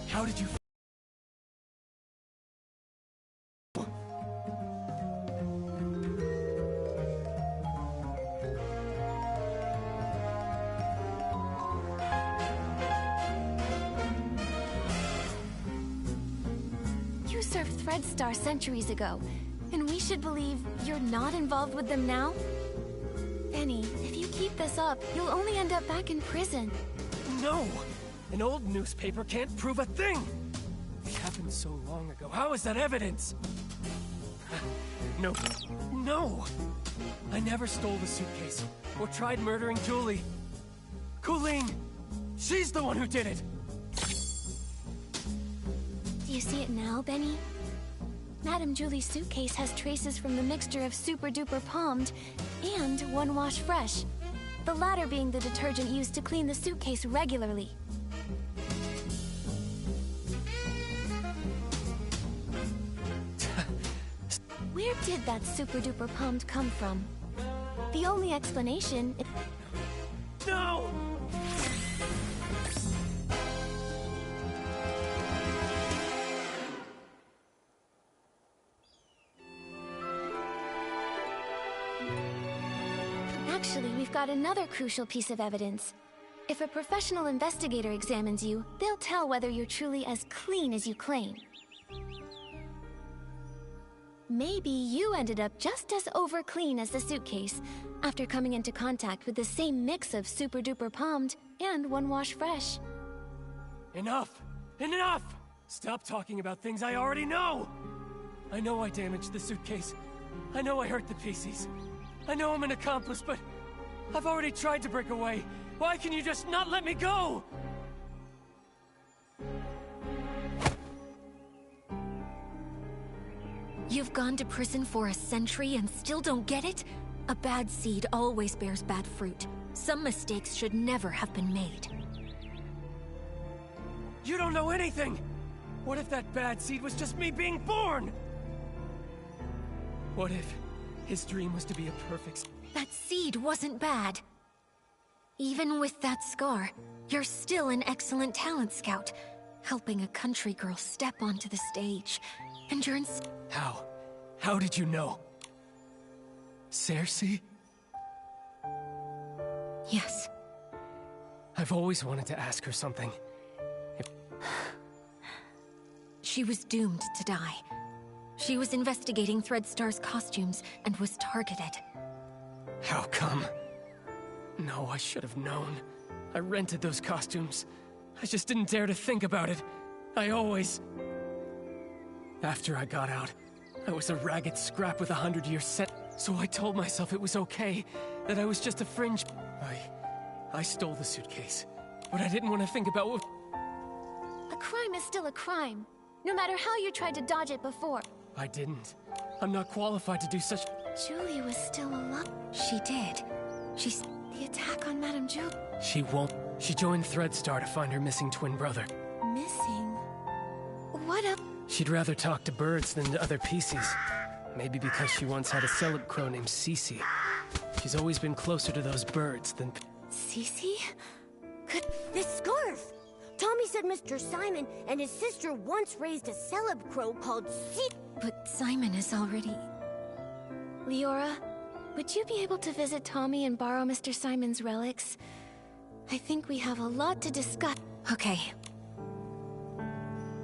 How did you... You served Threadstar centuries ago, and we should believe you're not involved with them now? Benny, if you keep this up, you'll only end up back in prison. No! An old newspaper can't prove a thing! It happened so long ago. How is that evidence? No. No! I never stole the suitcase, or tried murdering Julie. Colleen! She's the one who did it! Do you see it now, Benny? Madame Julie's suitcase has traces from the mixture of Super Duper Palmed and One Wash Fresh. The latter being the detergent used to clean the suitcase regularly. Where did that Super Duper Palmed come from? The only explanation is... No! Actually, we've got another crucial piece of evidence. If a professional investigator examines you, they'll tell whether you're truly as clean as you claim. Maybe you ended up just as over-clean as the suitcase, after coming into contact with the same mix of Super Duper Palmed and One Wash Fresh. Enough! Enough! Stop talking about things I already know! I know I damaged the suitcase. I know I hurt the pieces. I know I'm an accomplice, but I've already tried to break away. Why can you just not let me go? You've gone to prison for a century and still don't get it? A bad seed always bears bad fruit. Some mistakes should never have been made. You don't know anything! What if that bad seed was just me being born? What if his dream was to be a perfect... That seed wasn't bad. Even with that scar, you're still an excellent talent scout, helping a country girl step onto the stage. And you're How? How did you know? Cersei? Yes. I've always wanted to ask her something. She was doomed to die. She was investigating Threadstar's costumes and was targeted. How come? No, I should have known. I rented those costumes. I just didn't dare to think about it. I always... After I got out, I was a ragged scrap with 100-year set. So I told myself it was okay, that I was just a fringe... I stole the suitcase, but I didn't want to think about what... A crime is still a crime, no matter how you tried to dodge it before. I didn't. I'm not qualified to do such... Julie was still alive. She did. She's... The attack on Madame Julie... She won't. She joined Threadstar to find her missing twin brother. Missing? What up? She'd rather talk to birds than to other pieces. Maybe because she once had a celeb crow named Cece. She's always been closer to those birds than... Cece? Could... This scarf! Tommy said Mr. Simon and his sister once raised a celeb crow called But Simon is already... Leora, would you be able to visit Tommy and borrow Mr. Simon's relics? I think we have a lot to discuss. Okay.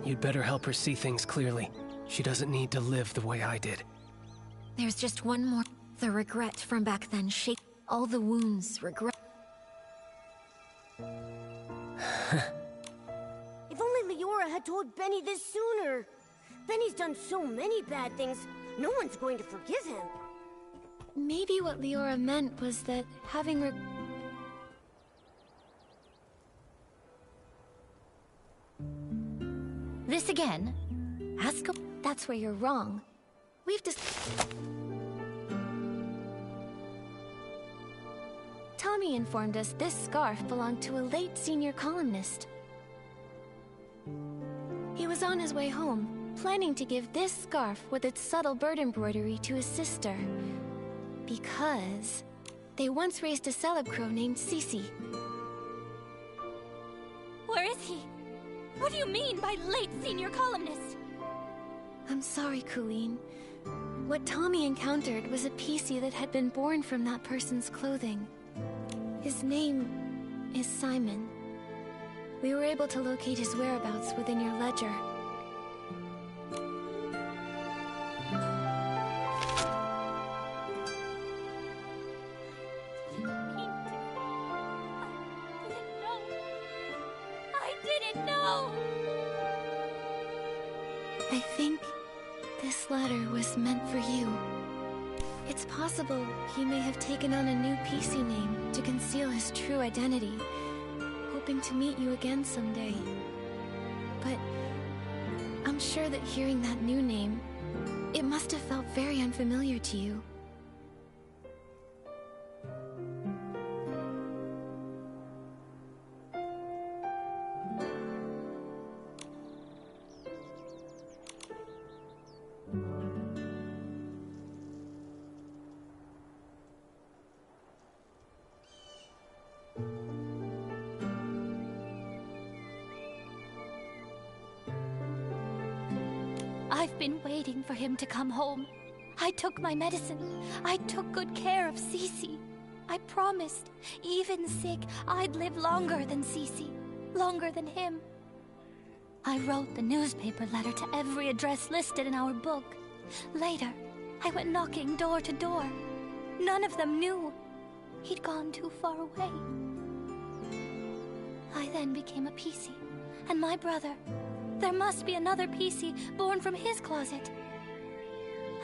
You'd better help her see things clearly. She doesn't need to live the way I did. There's just one more. The regret from back then shake all the wounds, regret. If only Leora had told Benny this sooner. Benny's done so many bad things, no one's going to forgive him. maybe what Leora meant was that having This again? Ask a... That's where you're wrong. We've just... Tommy informed us this scarf belonged to a late senior columnist. He was on his way home, planning to give this scarf with its subtle bird embroidery to his sister. Because they once raised a celeb crow named Cece. Where is he? What do you mean by late senior columnist? I'm sorry, Colleen. What Tommy encountered was a PC that had been born from that person's clothing. His name is Simon. We were able to locate his whereabouts within your ledger. I didn't know! I think this letter was meant for you. It's possible he may have taken on a new PC name to conceal his true identity, hoping to meet you again someday. But I'm sure that hearing that new name, it must have felt very unfamiliar to you. I've been waiting for him to come home. I took my medicine. I took good care of Cece. I promised, even sick, I'd live longer than Cece. Longer than him. I wrote the newspaper letter to every address listed in our book. Later, I went knocking door to door. None of them knew. He'd gone too far away. I then became a PC. And my brother... There must be another PC born from his closet.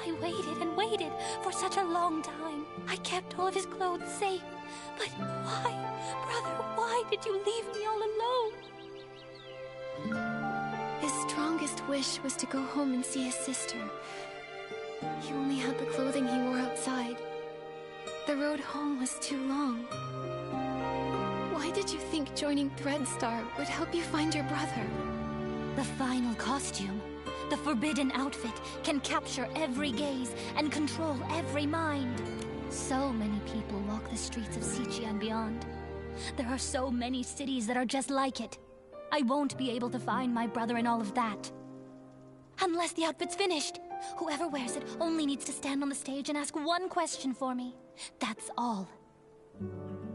I waited and waited for such a long time. I kept all of his clothes safe. But why, brother, why did you leave me all alone? His strongest wish was to go home and see his sister. He only had the clothing he wore outside. The road home was too long. Why did you think joining Threadstar would help you find your brother? The final costume, the forbidden outfit, can capture every gaze and control every mind. So many people walk the streets of Sicia and beyond. There are so many cities that are just like it. I won't be able to find my brother in all of that. Unless the outfit's finished. Whoever wears it only needs to stand on the stage and ask one question for me. That's all.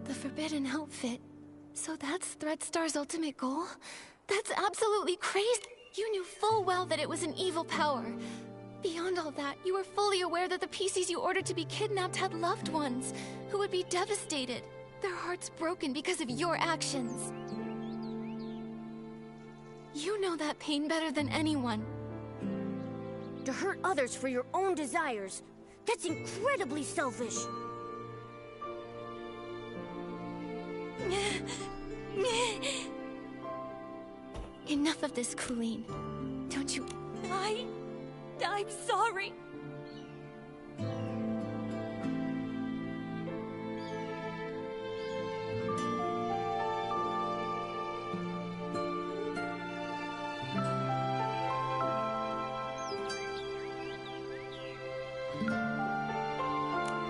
The forbidden outfit. So that's Threadstar's ultimate goal? That's absolutely crazy! You knew full well that it was an evil power. Beyond all that, you were fully aware that the PCs you ordered to be kidnapped had loved ones who would be devastated, their hearts broken because of your actions. You know that pain better than anyone. To hurt others for your own desires, that's incredibly selfish. Enough of this, Colleen. Don't you... I'm sorry.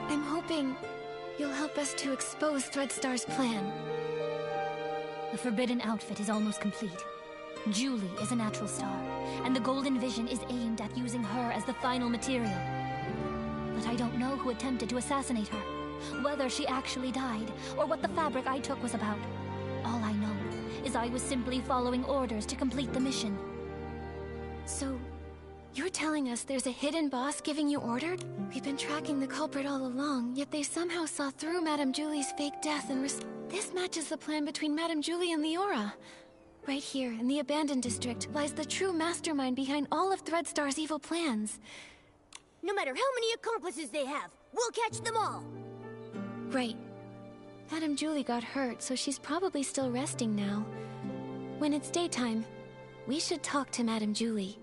I'm hoping you'll help us to expose Threadstar's plan. The forbidden outfit is almost complete. Julie is a natural star, and the Golden Vision is aimed at using her as the final material. But I don't know who attempted to assassinate her, whether she actually died, or what the fabric I took was about. All I know is I was simply following orders to complete the mission. So, you're telling us there's a hidden boss giving you orders? We've been tracking the culprit all along, yet they somehow saw through Madame Julie's fake death and This matches the plan between Madame Julie and Leora. Right here, in the abandoned district, lies the true mastermind behind all of Threadstar's evil plans. No matter how many accomplices they have, we'll catch them all. Right. Madame Julie got hurt, so she's probably still resting now. When it's daytime, we should talk to Madame Julie.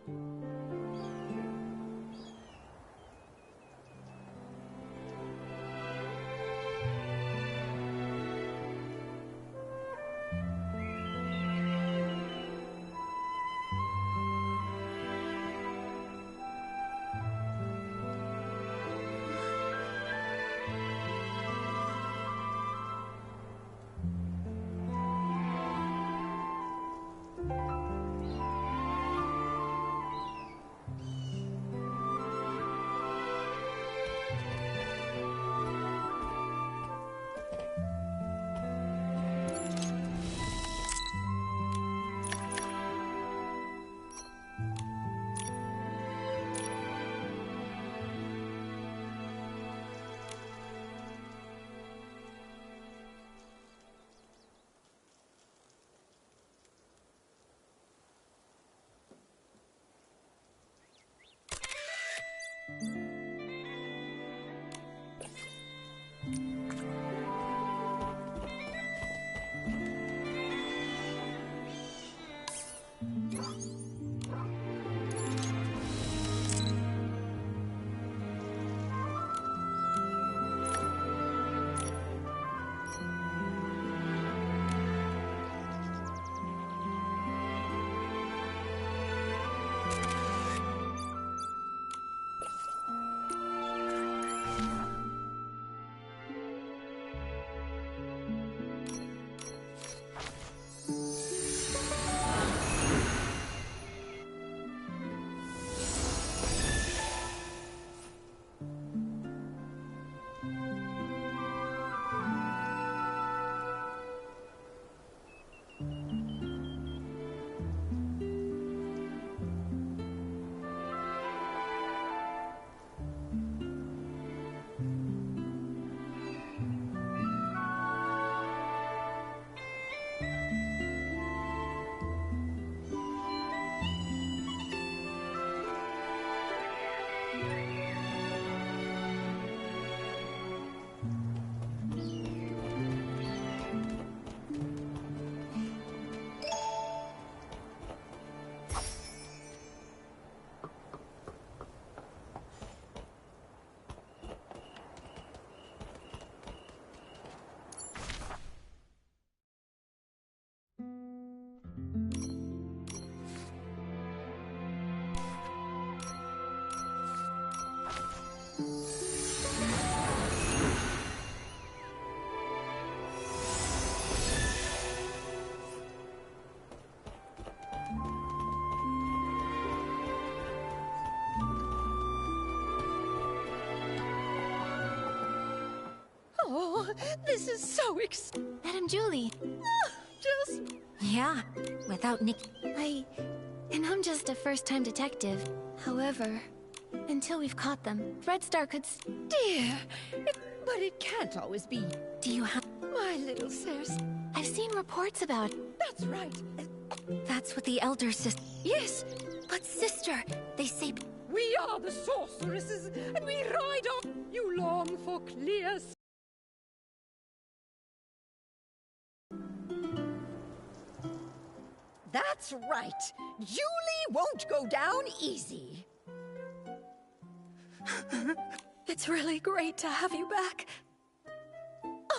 This is so Madame Julie. just... Yeah, without And I'm just a first-time detective. However, until we've caught them, Red Star could Dear, but it can't always be. Do you have... My little sis. I've seen reports about... That's right. That's what the elder sister... Yes, But sister, they say... we are the sorceresses, and we ride on. You long for clear... That's right. Julie won't go down easy. It's really great to have you back.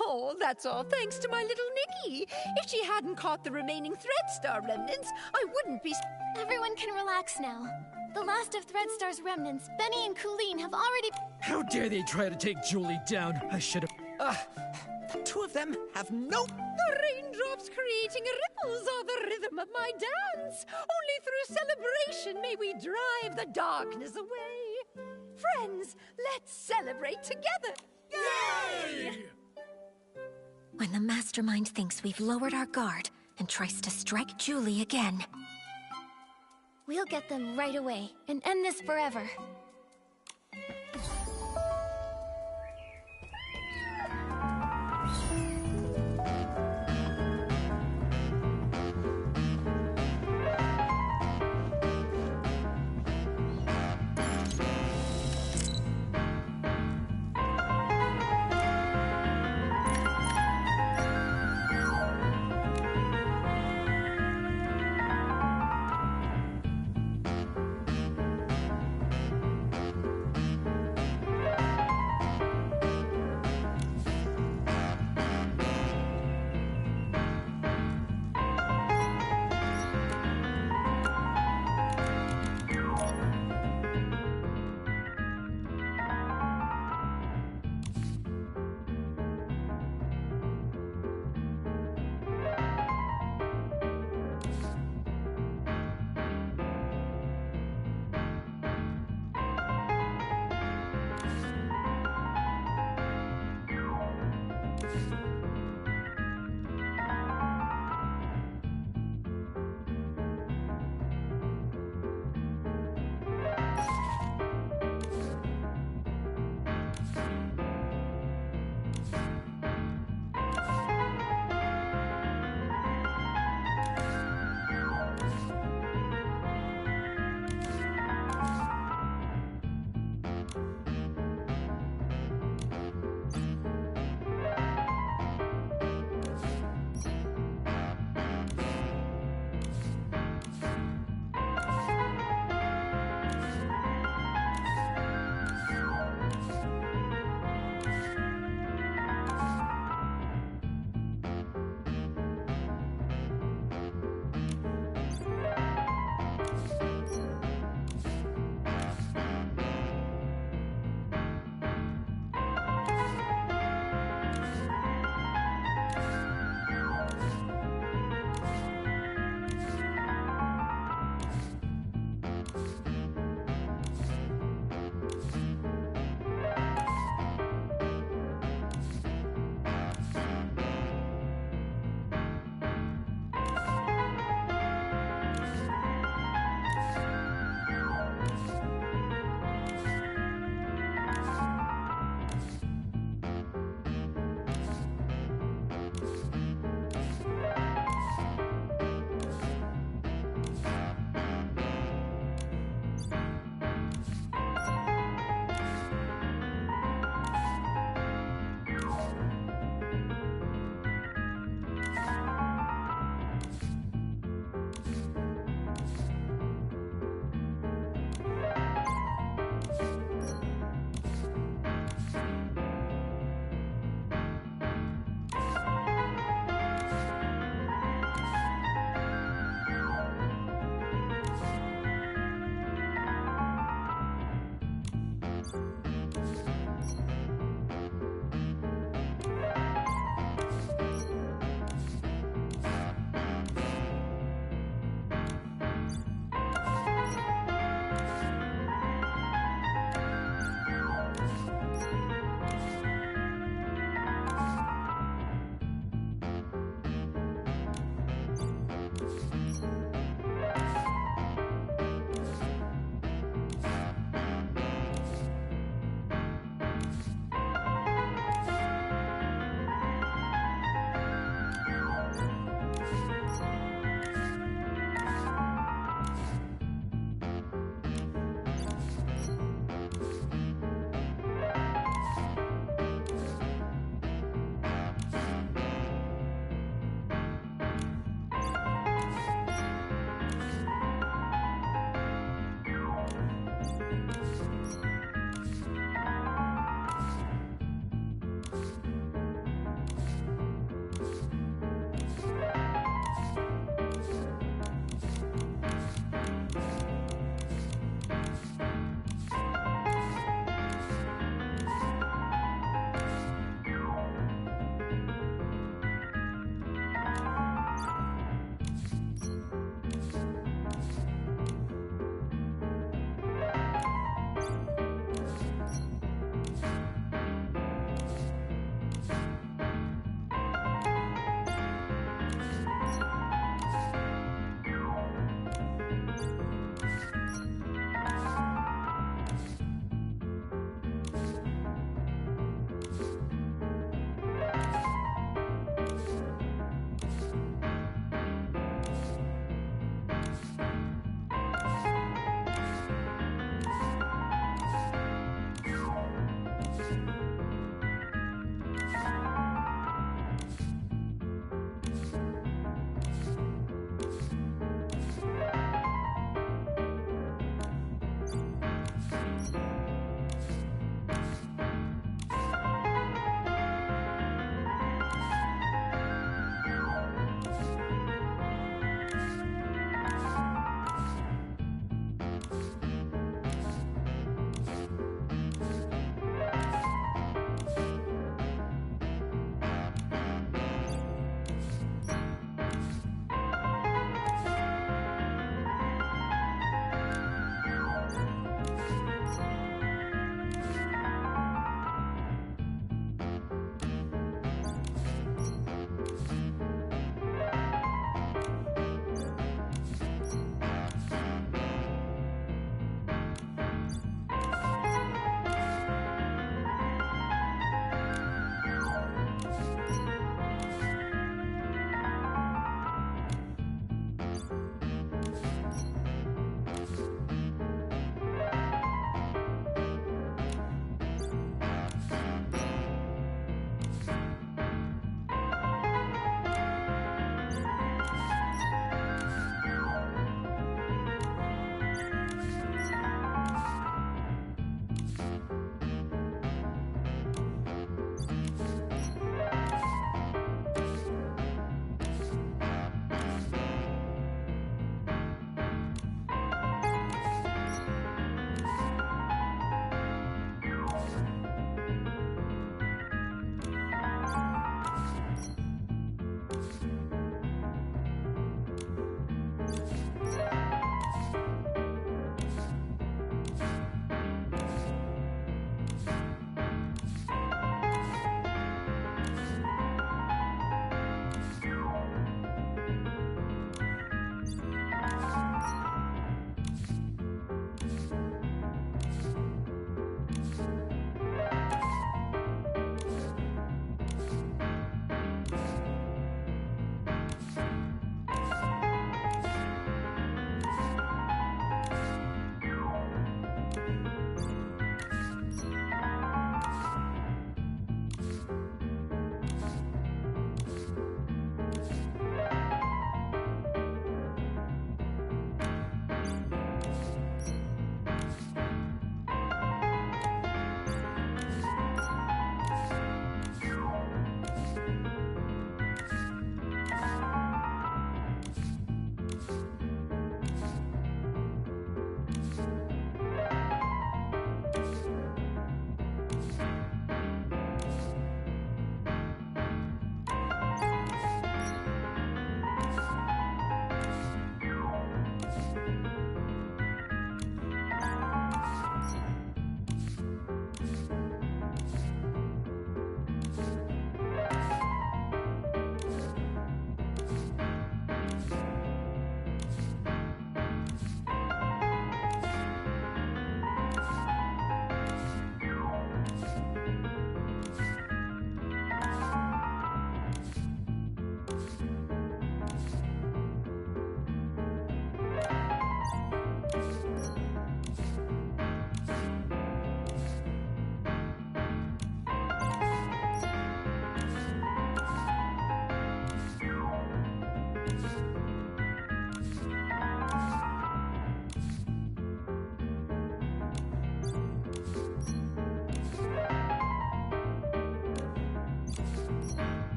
Oh, that's all thanks to my little Nikki. If she hadn't caught the remaining Threadstar remnants, I wouldn't be... Everyone can relax now. The last of Threadstar's remnants, Benny and Colleen, have already... How dare they try to take Julie down? I should have... The two of them have no... The raindrops creating ripples are the rhythm of my dance. Only through celebration may we drive the darkness away. Friends, let's celebrate together. Yay! When the mastermind thinks we've lowered our guard and tries to strike Julie again... We'll get them right away and end this forever.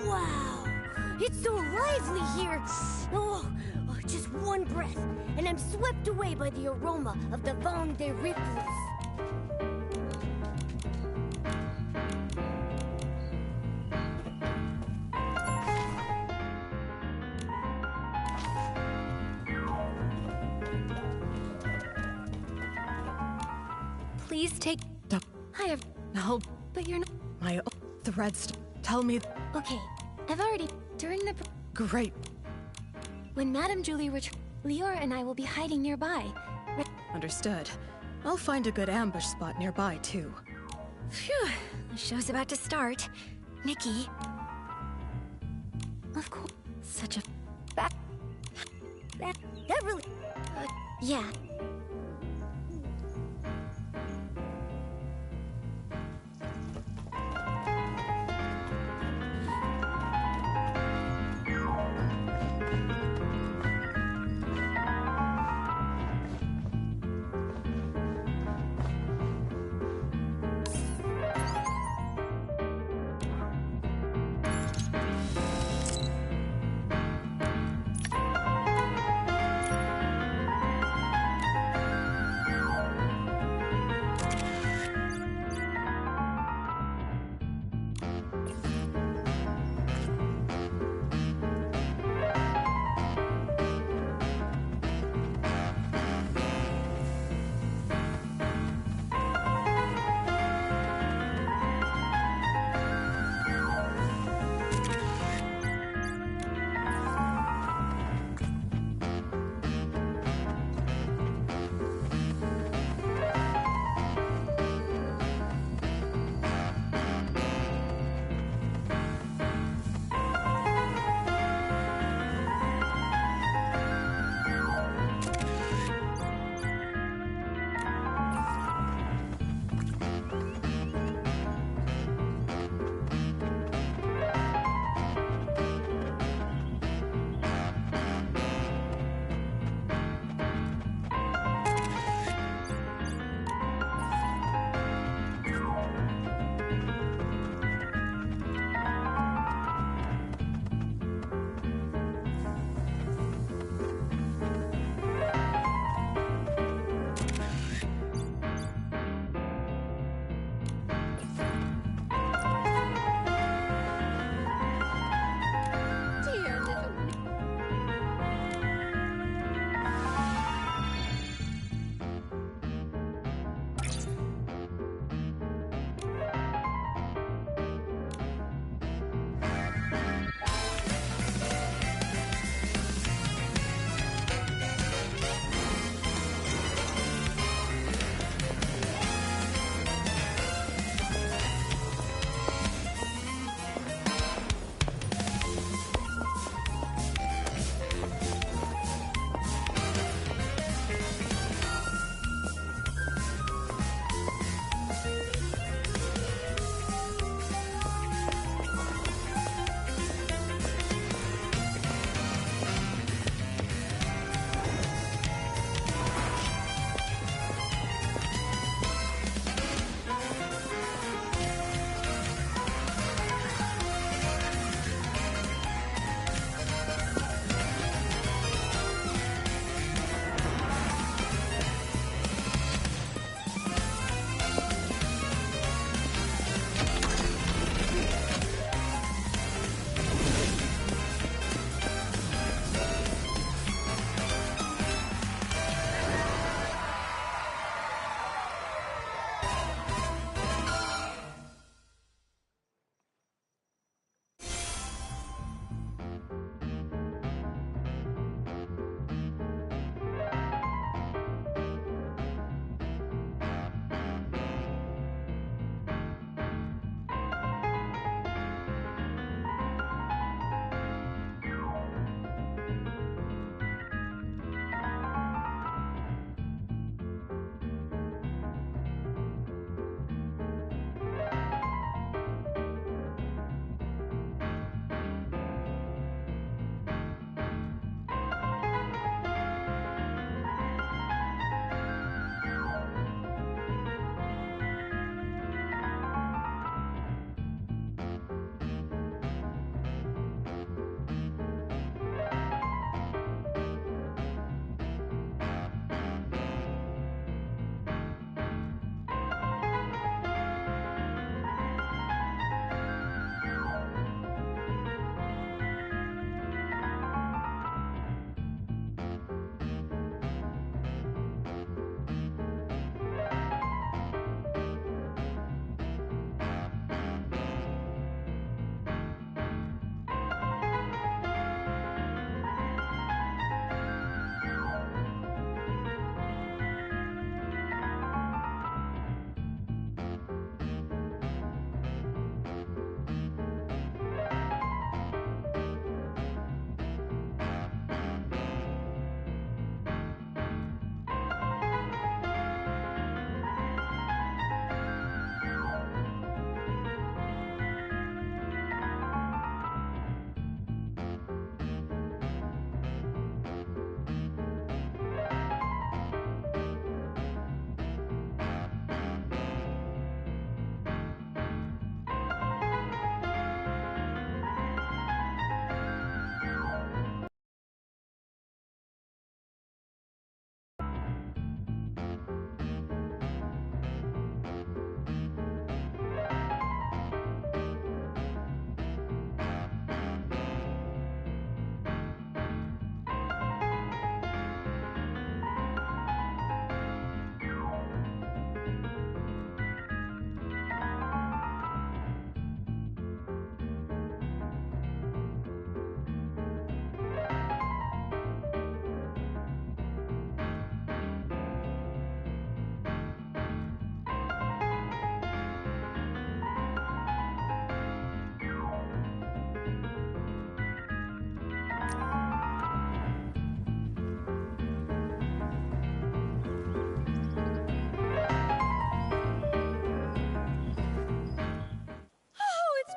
Wow! It's so lively here! Just one breath, and I'm swept away by the aroma of the vin de Ripples. Please take... I have... No, But you're not... my threads tell me... Okay, I've already... During the... Great. When Madame Julie Leora and I will be hiding nearby. Understood. I'll find a good ambush spot nearby, too. Phew. The show's about to start. Nikki. Of course. Such a... That really... Yeah.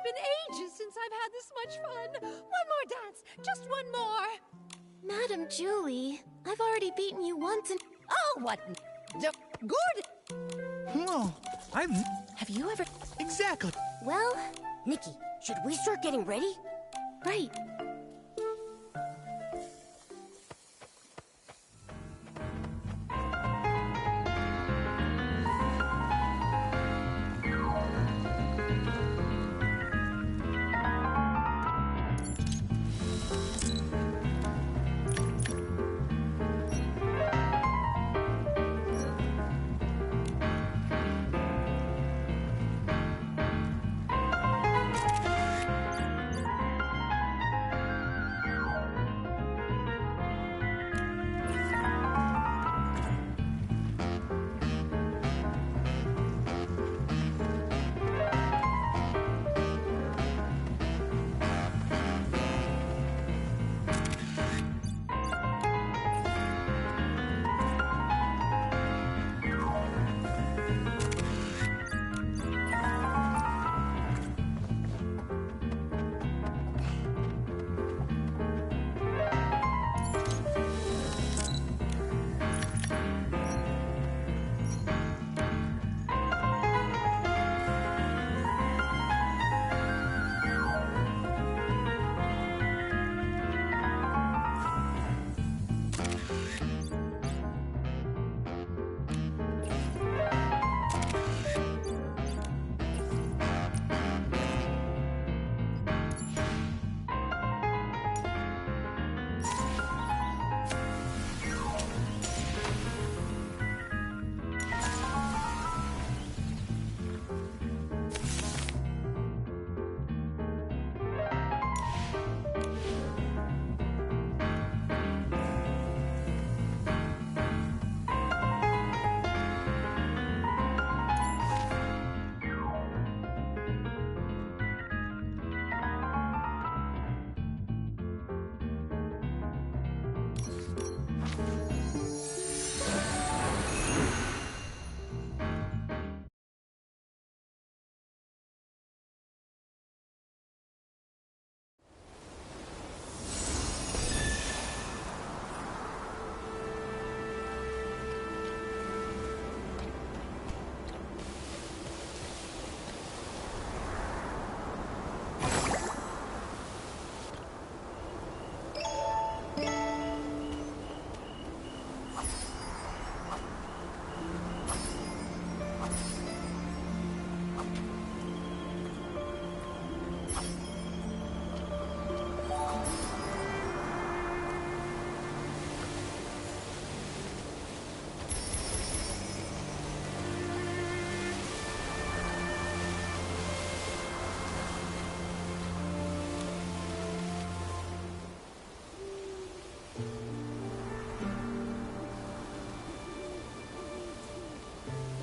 been ages since I've had this much fun. One more dance, just one more. Madam Julie, I've already beaten you once and... Oh, what? Good. No, Have you ever... exactly. Well, Nikki, should we start getting ready? Right.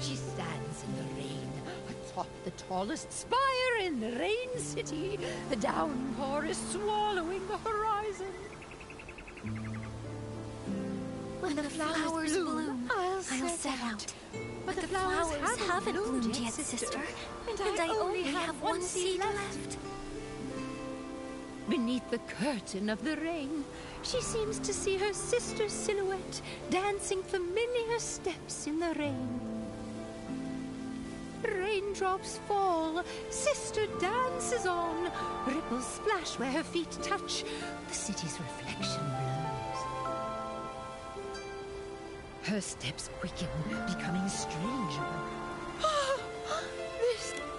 She stands in the rain, atop the tallest spire in the Rain City. The downpour is swallowing the horizon. When the flowers bloom, I'll set out. But the flowers haven't bloomed yet, sister. And I only have one seed left. Beneath the curtain of the rain, she seems to see her sister's silhouette dancing familiar steps in the rain. Raindrops fall, sister dances on. Ripples splash where her feet touch. The city's reflection blows. Her steps quicken, becoming stranger.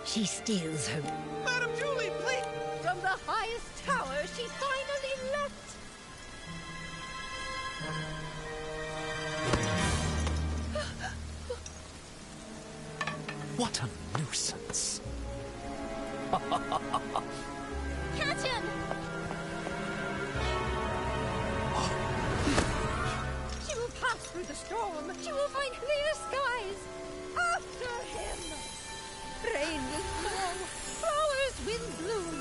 She steals her. Madam Julie, please! From the highest tower, she finally left. What a nuisance. Catch him! She will pass through the storm. She will find clear skies. After him. Rain will fall. Flowers will bloom.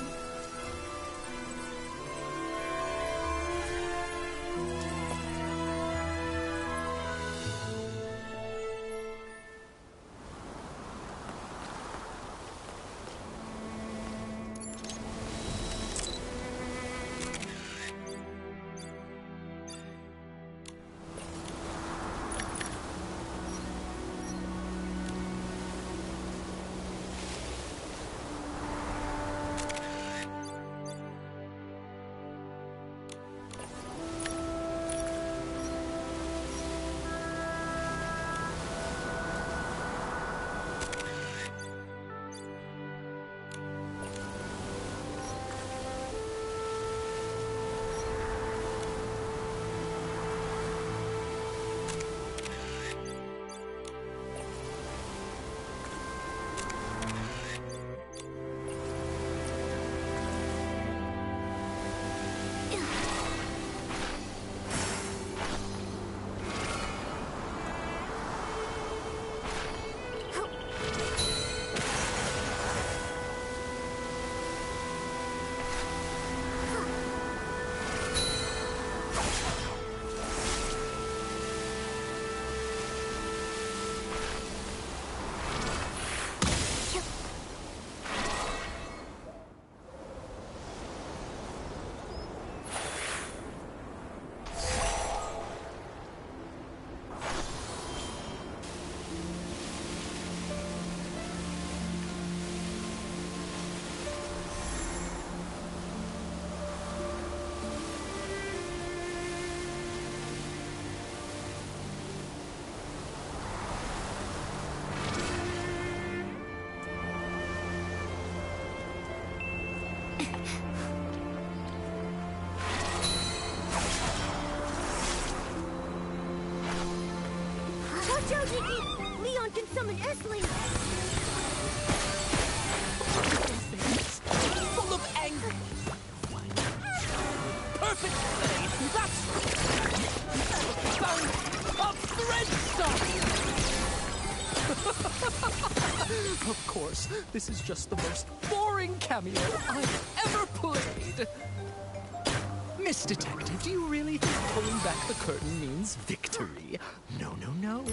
Watch out, Nikki! Leon can summon S-Link! Full of anger. Perfect play. That's found a thread star. Of course, this is just the most boring cameo I've ever played. Miss Detective, do you really think pulling back the curtain means victory? No, no, no.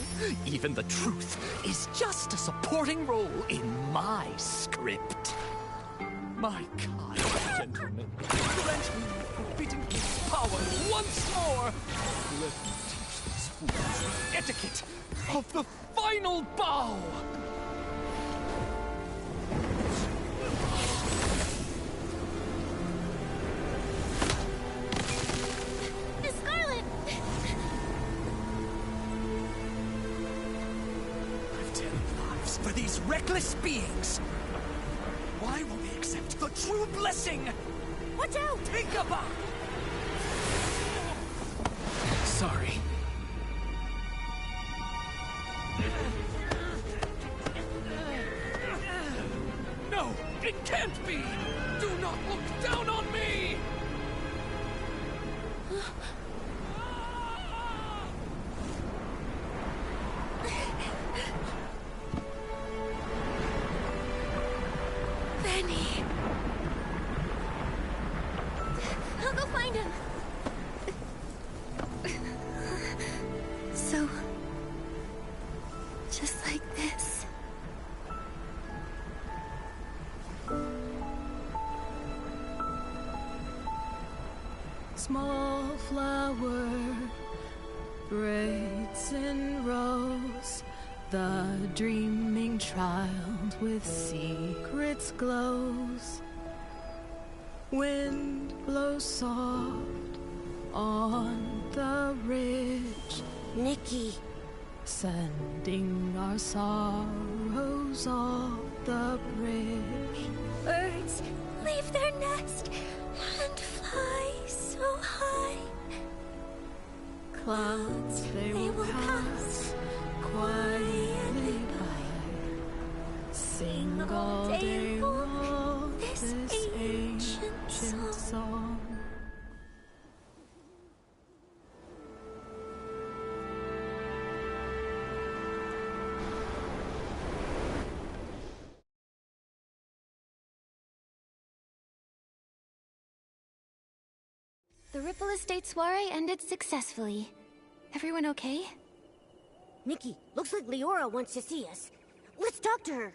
Even the truth is just a supporting role in my script. My kind gentlemen, grant me the forbidden power once more. Let me teach these fools the etiquette of the final bow. Miss Scarlet! I've 10 lives for these reckless beings. Why won't they accept the true blessing? Watch out! Take a bow! Sorry. No, it can't be! Do not look down on me! Benny. I'll go find him. So, just like this. Small flower braids in rows, the dreaming child with secrets glows. Wind blows soft on the ridge, Nikki. sending our sorrows off the bridge. Birds leave their nest and fly so high. Clouds they will pass quietly by. Sing all day long this ancient song. The Ripple Estate soiree ended successfully. Everyone okay? Nikki, looks like Leora wants to see us. Let's talk to her.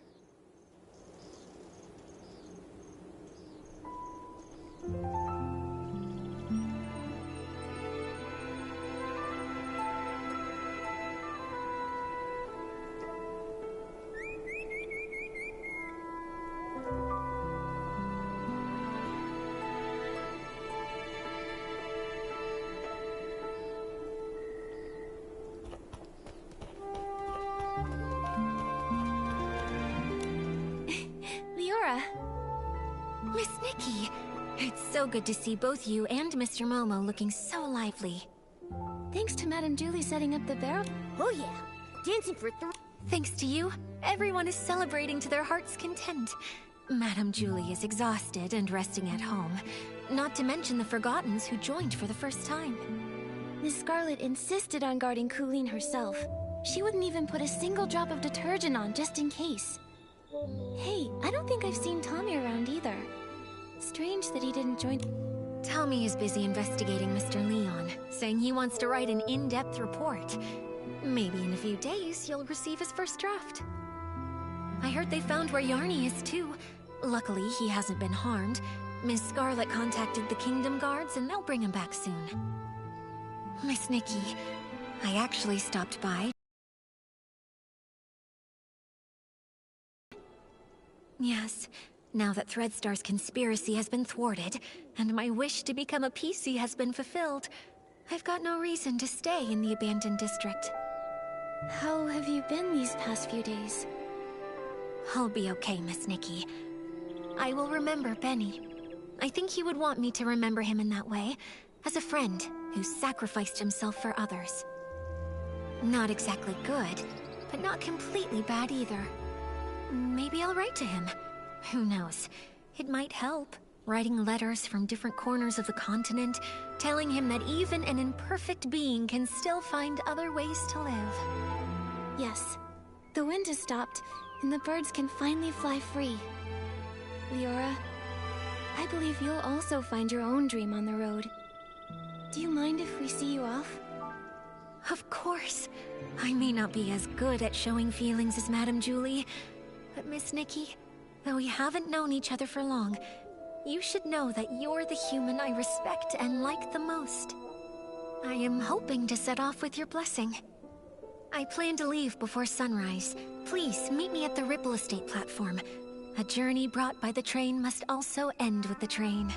Leora. Miss Nikki, it's so good to see both you and Mr. Momo looking so lively. Thanks to Madame Julie setting up the barrel. Oh yeah, dancing for Thanks to you, everyone is celebrating to their heart's content. Madame Julie is exhausted and resting at home, not to mention the Forgottens who joined for the first time. Miss Scarlet insisted on guarding Colleen herself. She wouldn't even put a single drop of detergent on just in case. Hey, I don't think I've seen Tommy around either. Strange that he didn't join. Tommy is busy investigating Mr. Leon, saying he wants to write an in-depth report. Maybe in a few days, you'll receive his first draft. I heard they found where Yarny is too. Luckily, he hasn't been harmed. Miss Scarlet contacted the Kingdom Guards and they'll bring him back soon. Miss Nikki, I actually stopped by. Yes, now that Threadstar's conspiracy has been thwarted, and my wish to become a PC has been fulfilled, I've got no reason to stay in the abandoned district. How have you been these past few days? I'll be okay, Miss Nikki. I will remember Benny. I think he would want me to remember him in that way, as a friend who sacrificed himself for others. Not exactly good, but not completely bad either. Maybe I'll write to him. Who knows? It might help. Writing letters from different corners of the continent, telling him that even an imperfect being can still find other ways to live. Yes, the wind has stopped, and the birds can finally fly free. Leora, I believe you'll also find your own dream on the road. Do you mind if we see you off? Of course. I may not be as good at showing feelings as Madame Julie, but Miss Nikki, though we haven't known each other for long, you should know that you're the human I respect and like the most. I am hoping to set off with your blessing. I plan to leave before sunrise. Please meet me at the Ripple Estate platform. A journey brought by the train must also end with the train.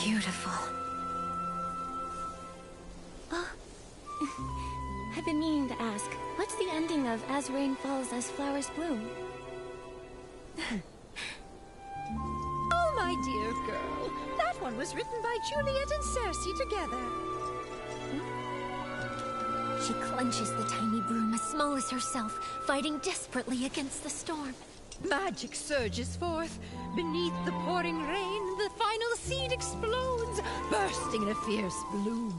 Beautiful. of As Rain Falls, As Flowers Bloom. Oh, my dear girl. That one was written by Juliet and Cersei together. She clenches the tiny broom as small as herself, fighting desperately against the storm. Magic surges forth. Beneath the pouring rain, the final seed explodes, bursting in a fierce bloom.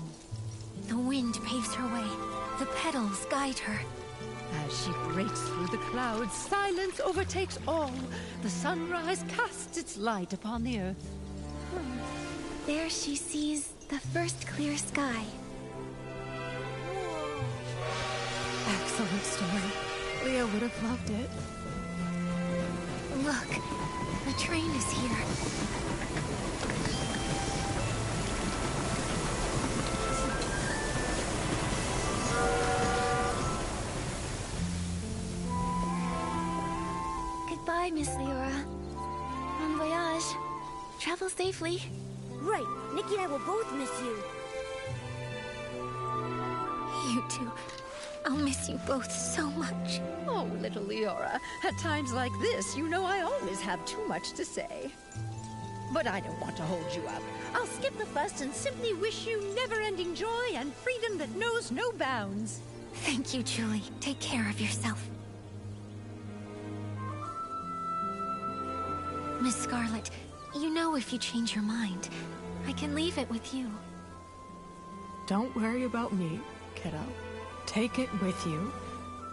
The wind paves her way. The petals guide her. As she breaks through the clouds, silence overtakes all. The sunrise casts its light upon the earth. There she sees the first clear sky. Excellent story. Leah would have loved it. Look, the train is here. Goodbye, Miss Leora. Bon voyage. Travel safely. Right, Nikki and I will both miss you. You two. I'll miss you both so much. Oh, little Leora, at times like this, you know I always have too much to say. But I don't want to hold you up. I'll skip the fuss and simply wish you never-ending joy and freedom that knows no bounds. Thank you, Julie. Take care of yourself. Miss Scarlet, you know if you change your mind, I can leave it with you. Don't worry about me, kiddo. Take it with you.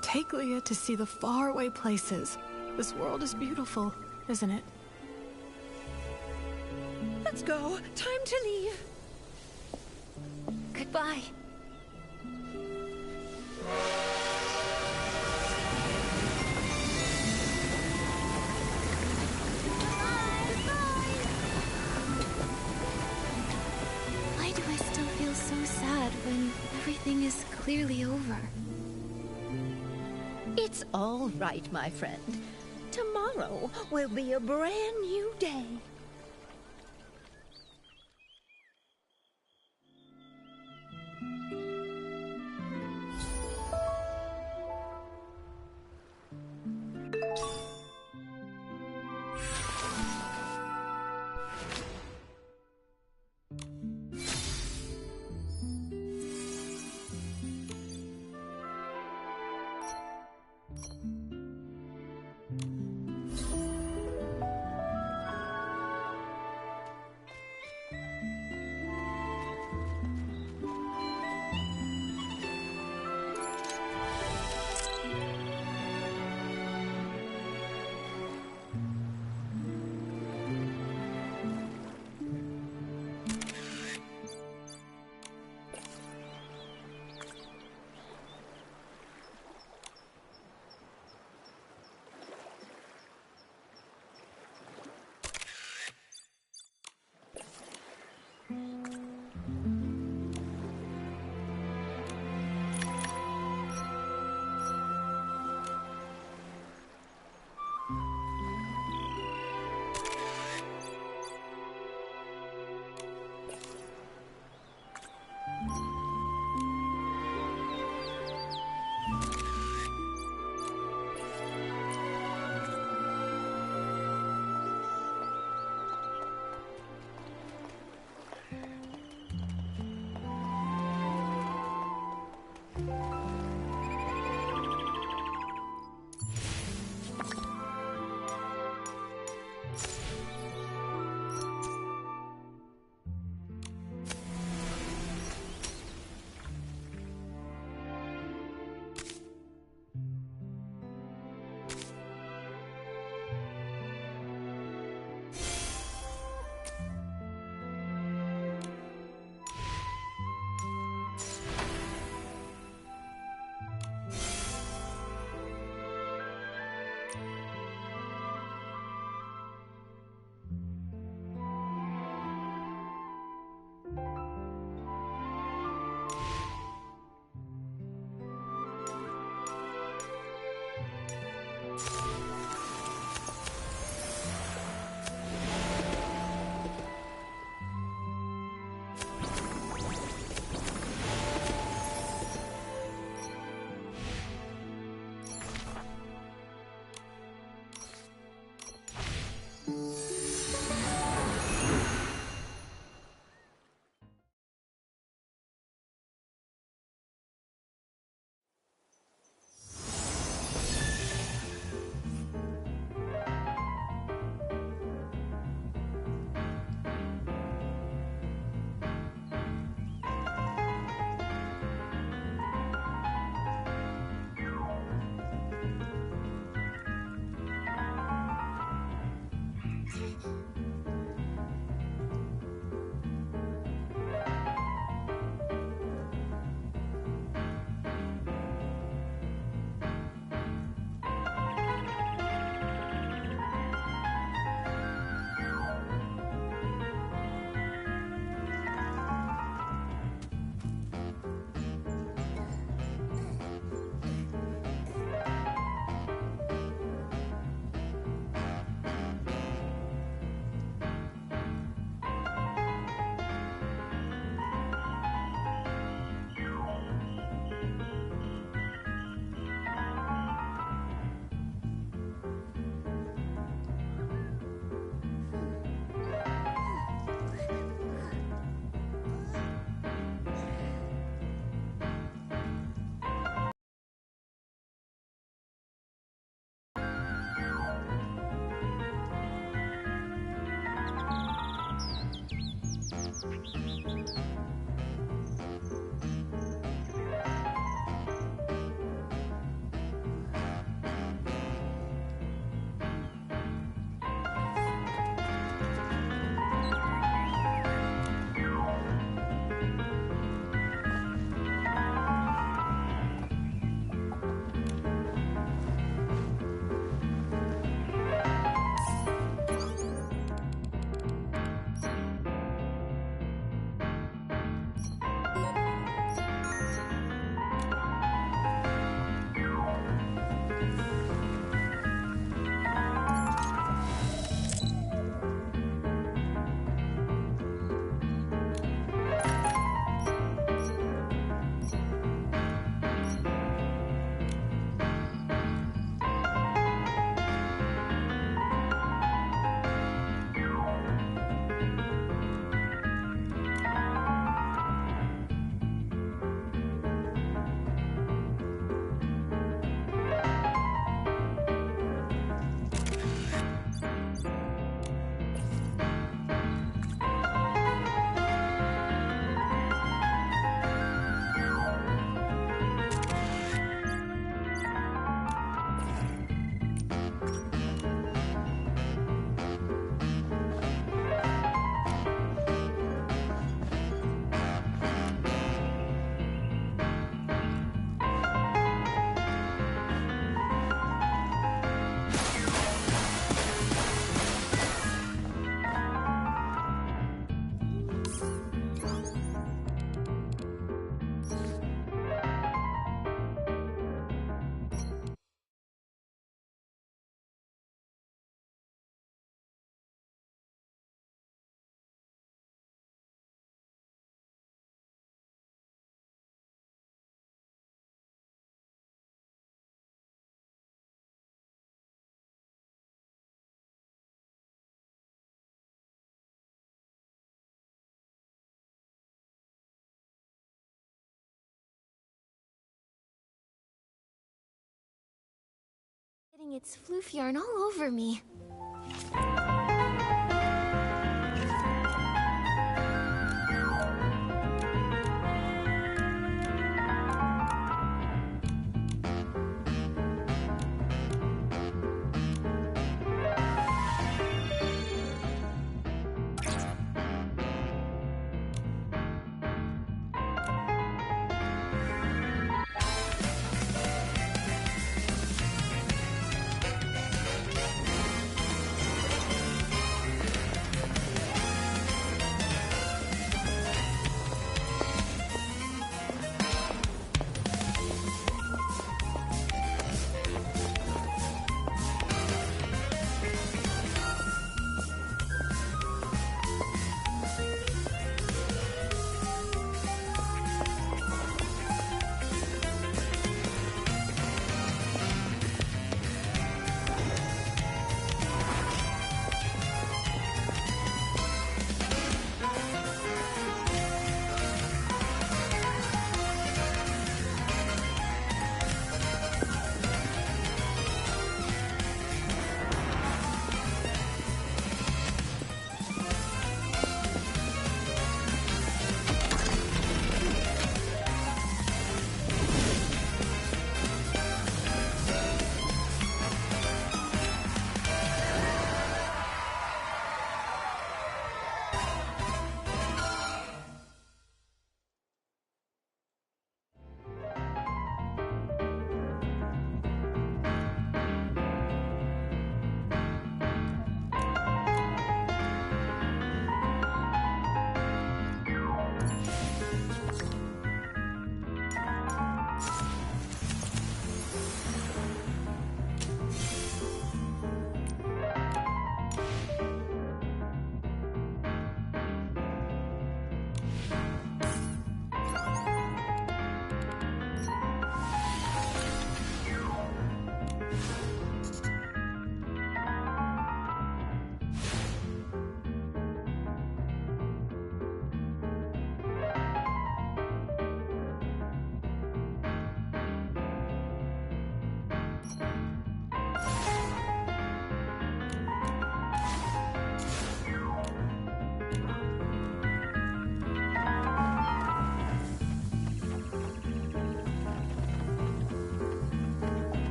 Take Leah to see the faraway places. This world is beautiful, isn't it? Let's go. Time to leave. Goodbye. Why do I still feel so sad when everything is clearly over? It's all right, my friend. Tomorrow will be a brand new day. Getting its floof yarn all over me.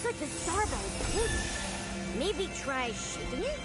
like the star bell is pink. Maybe try shaking it?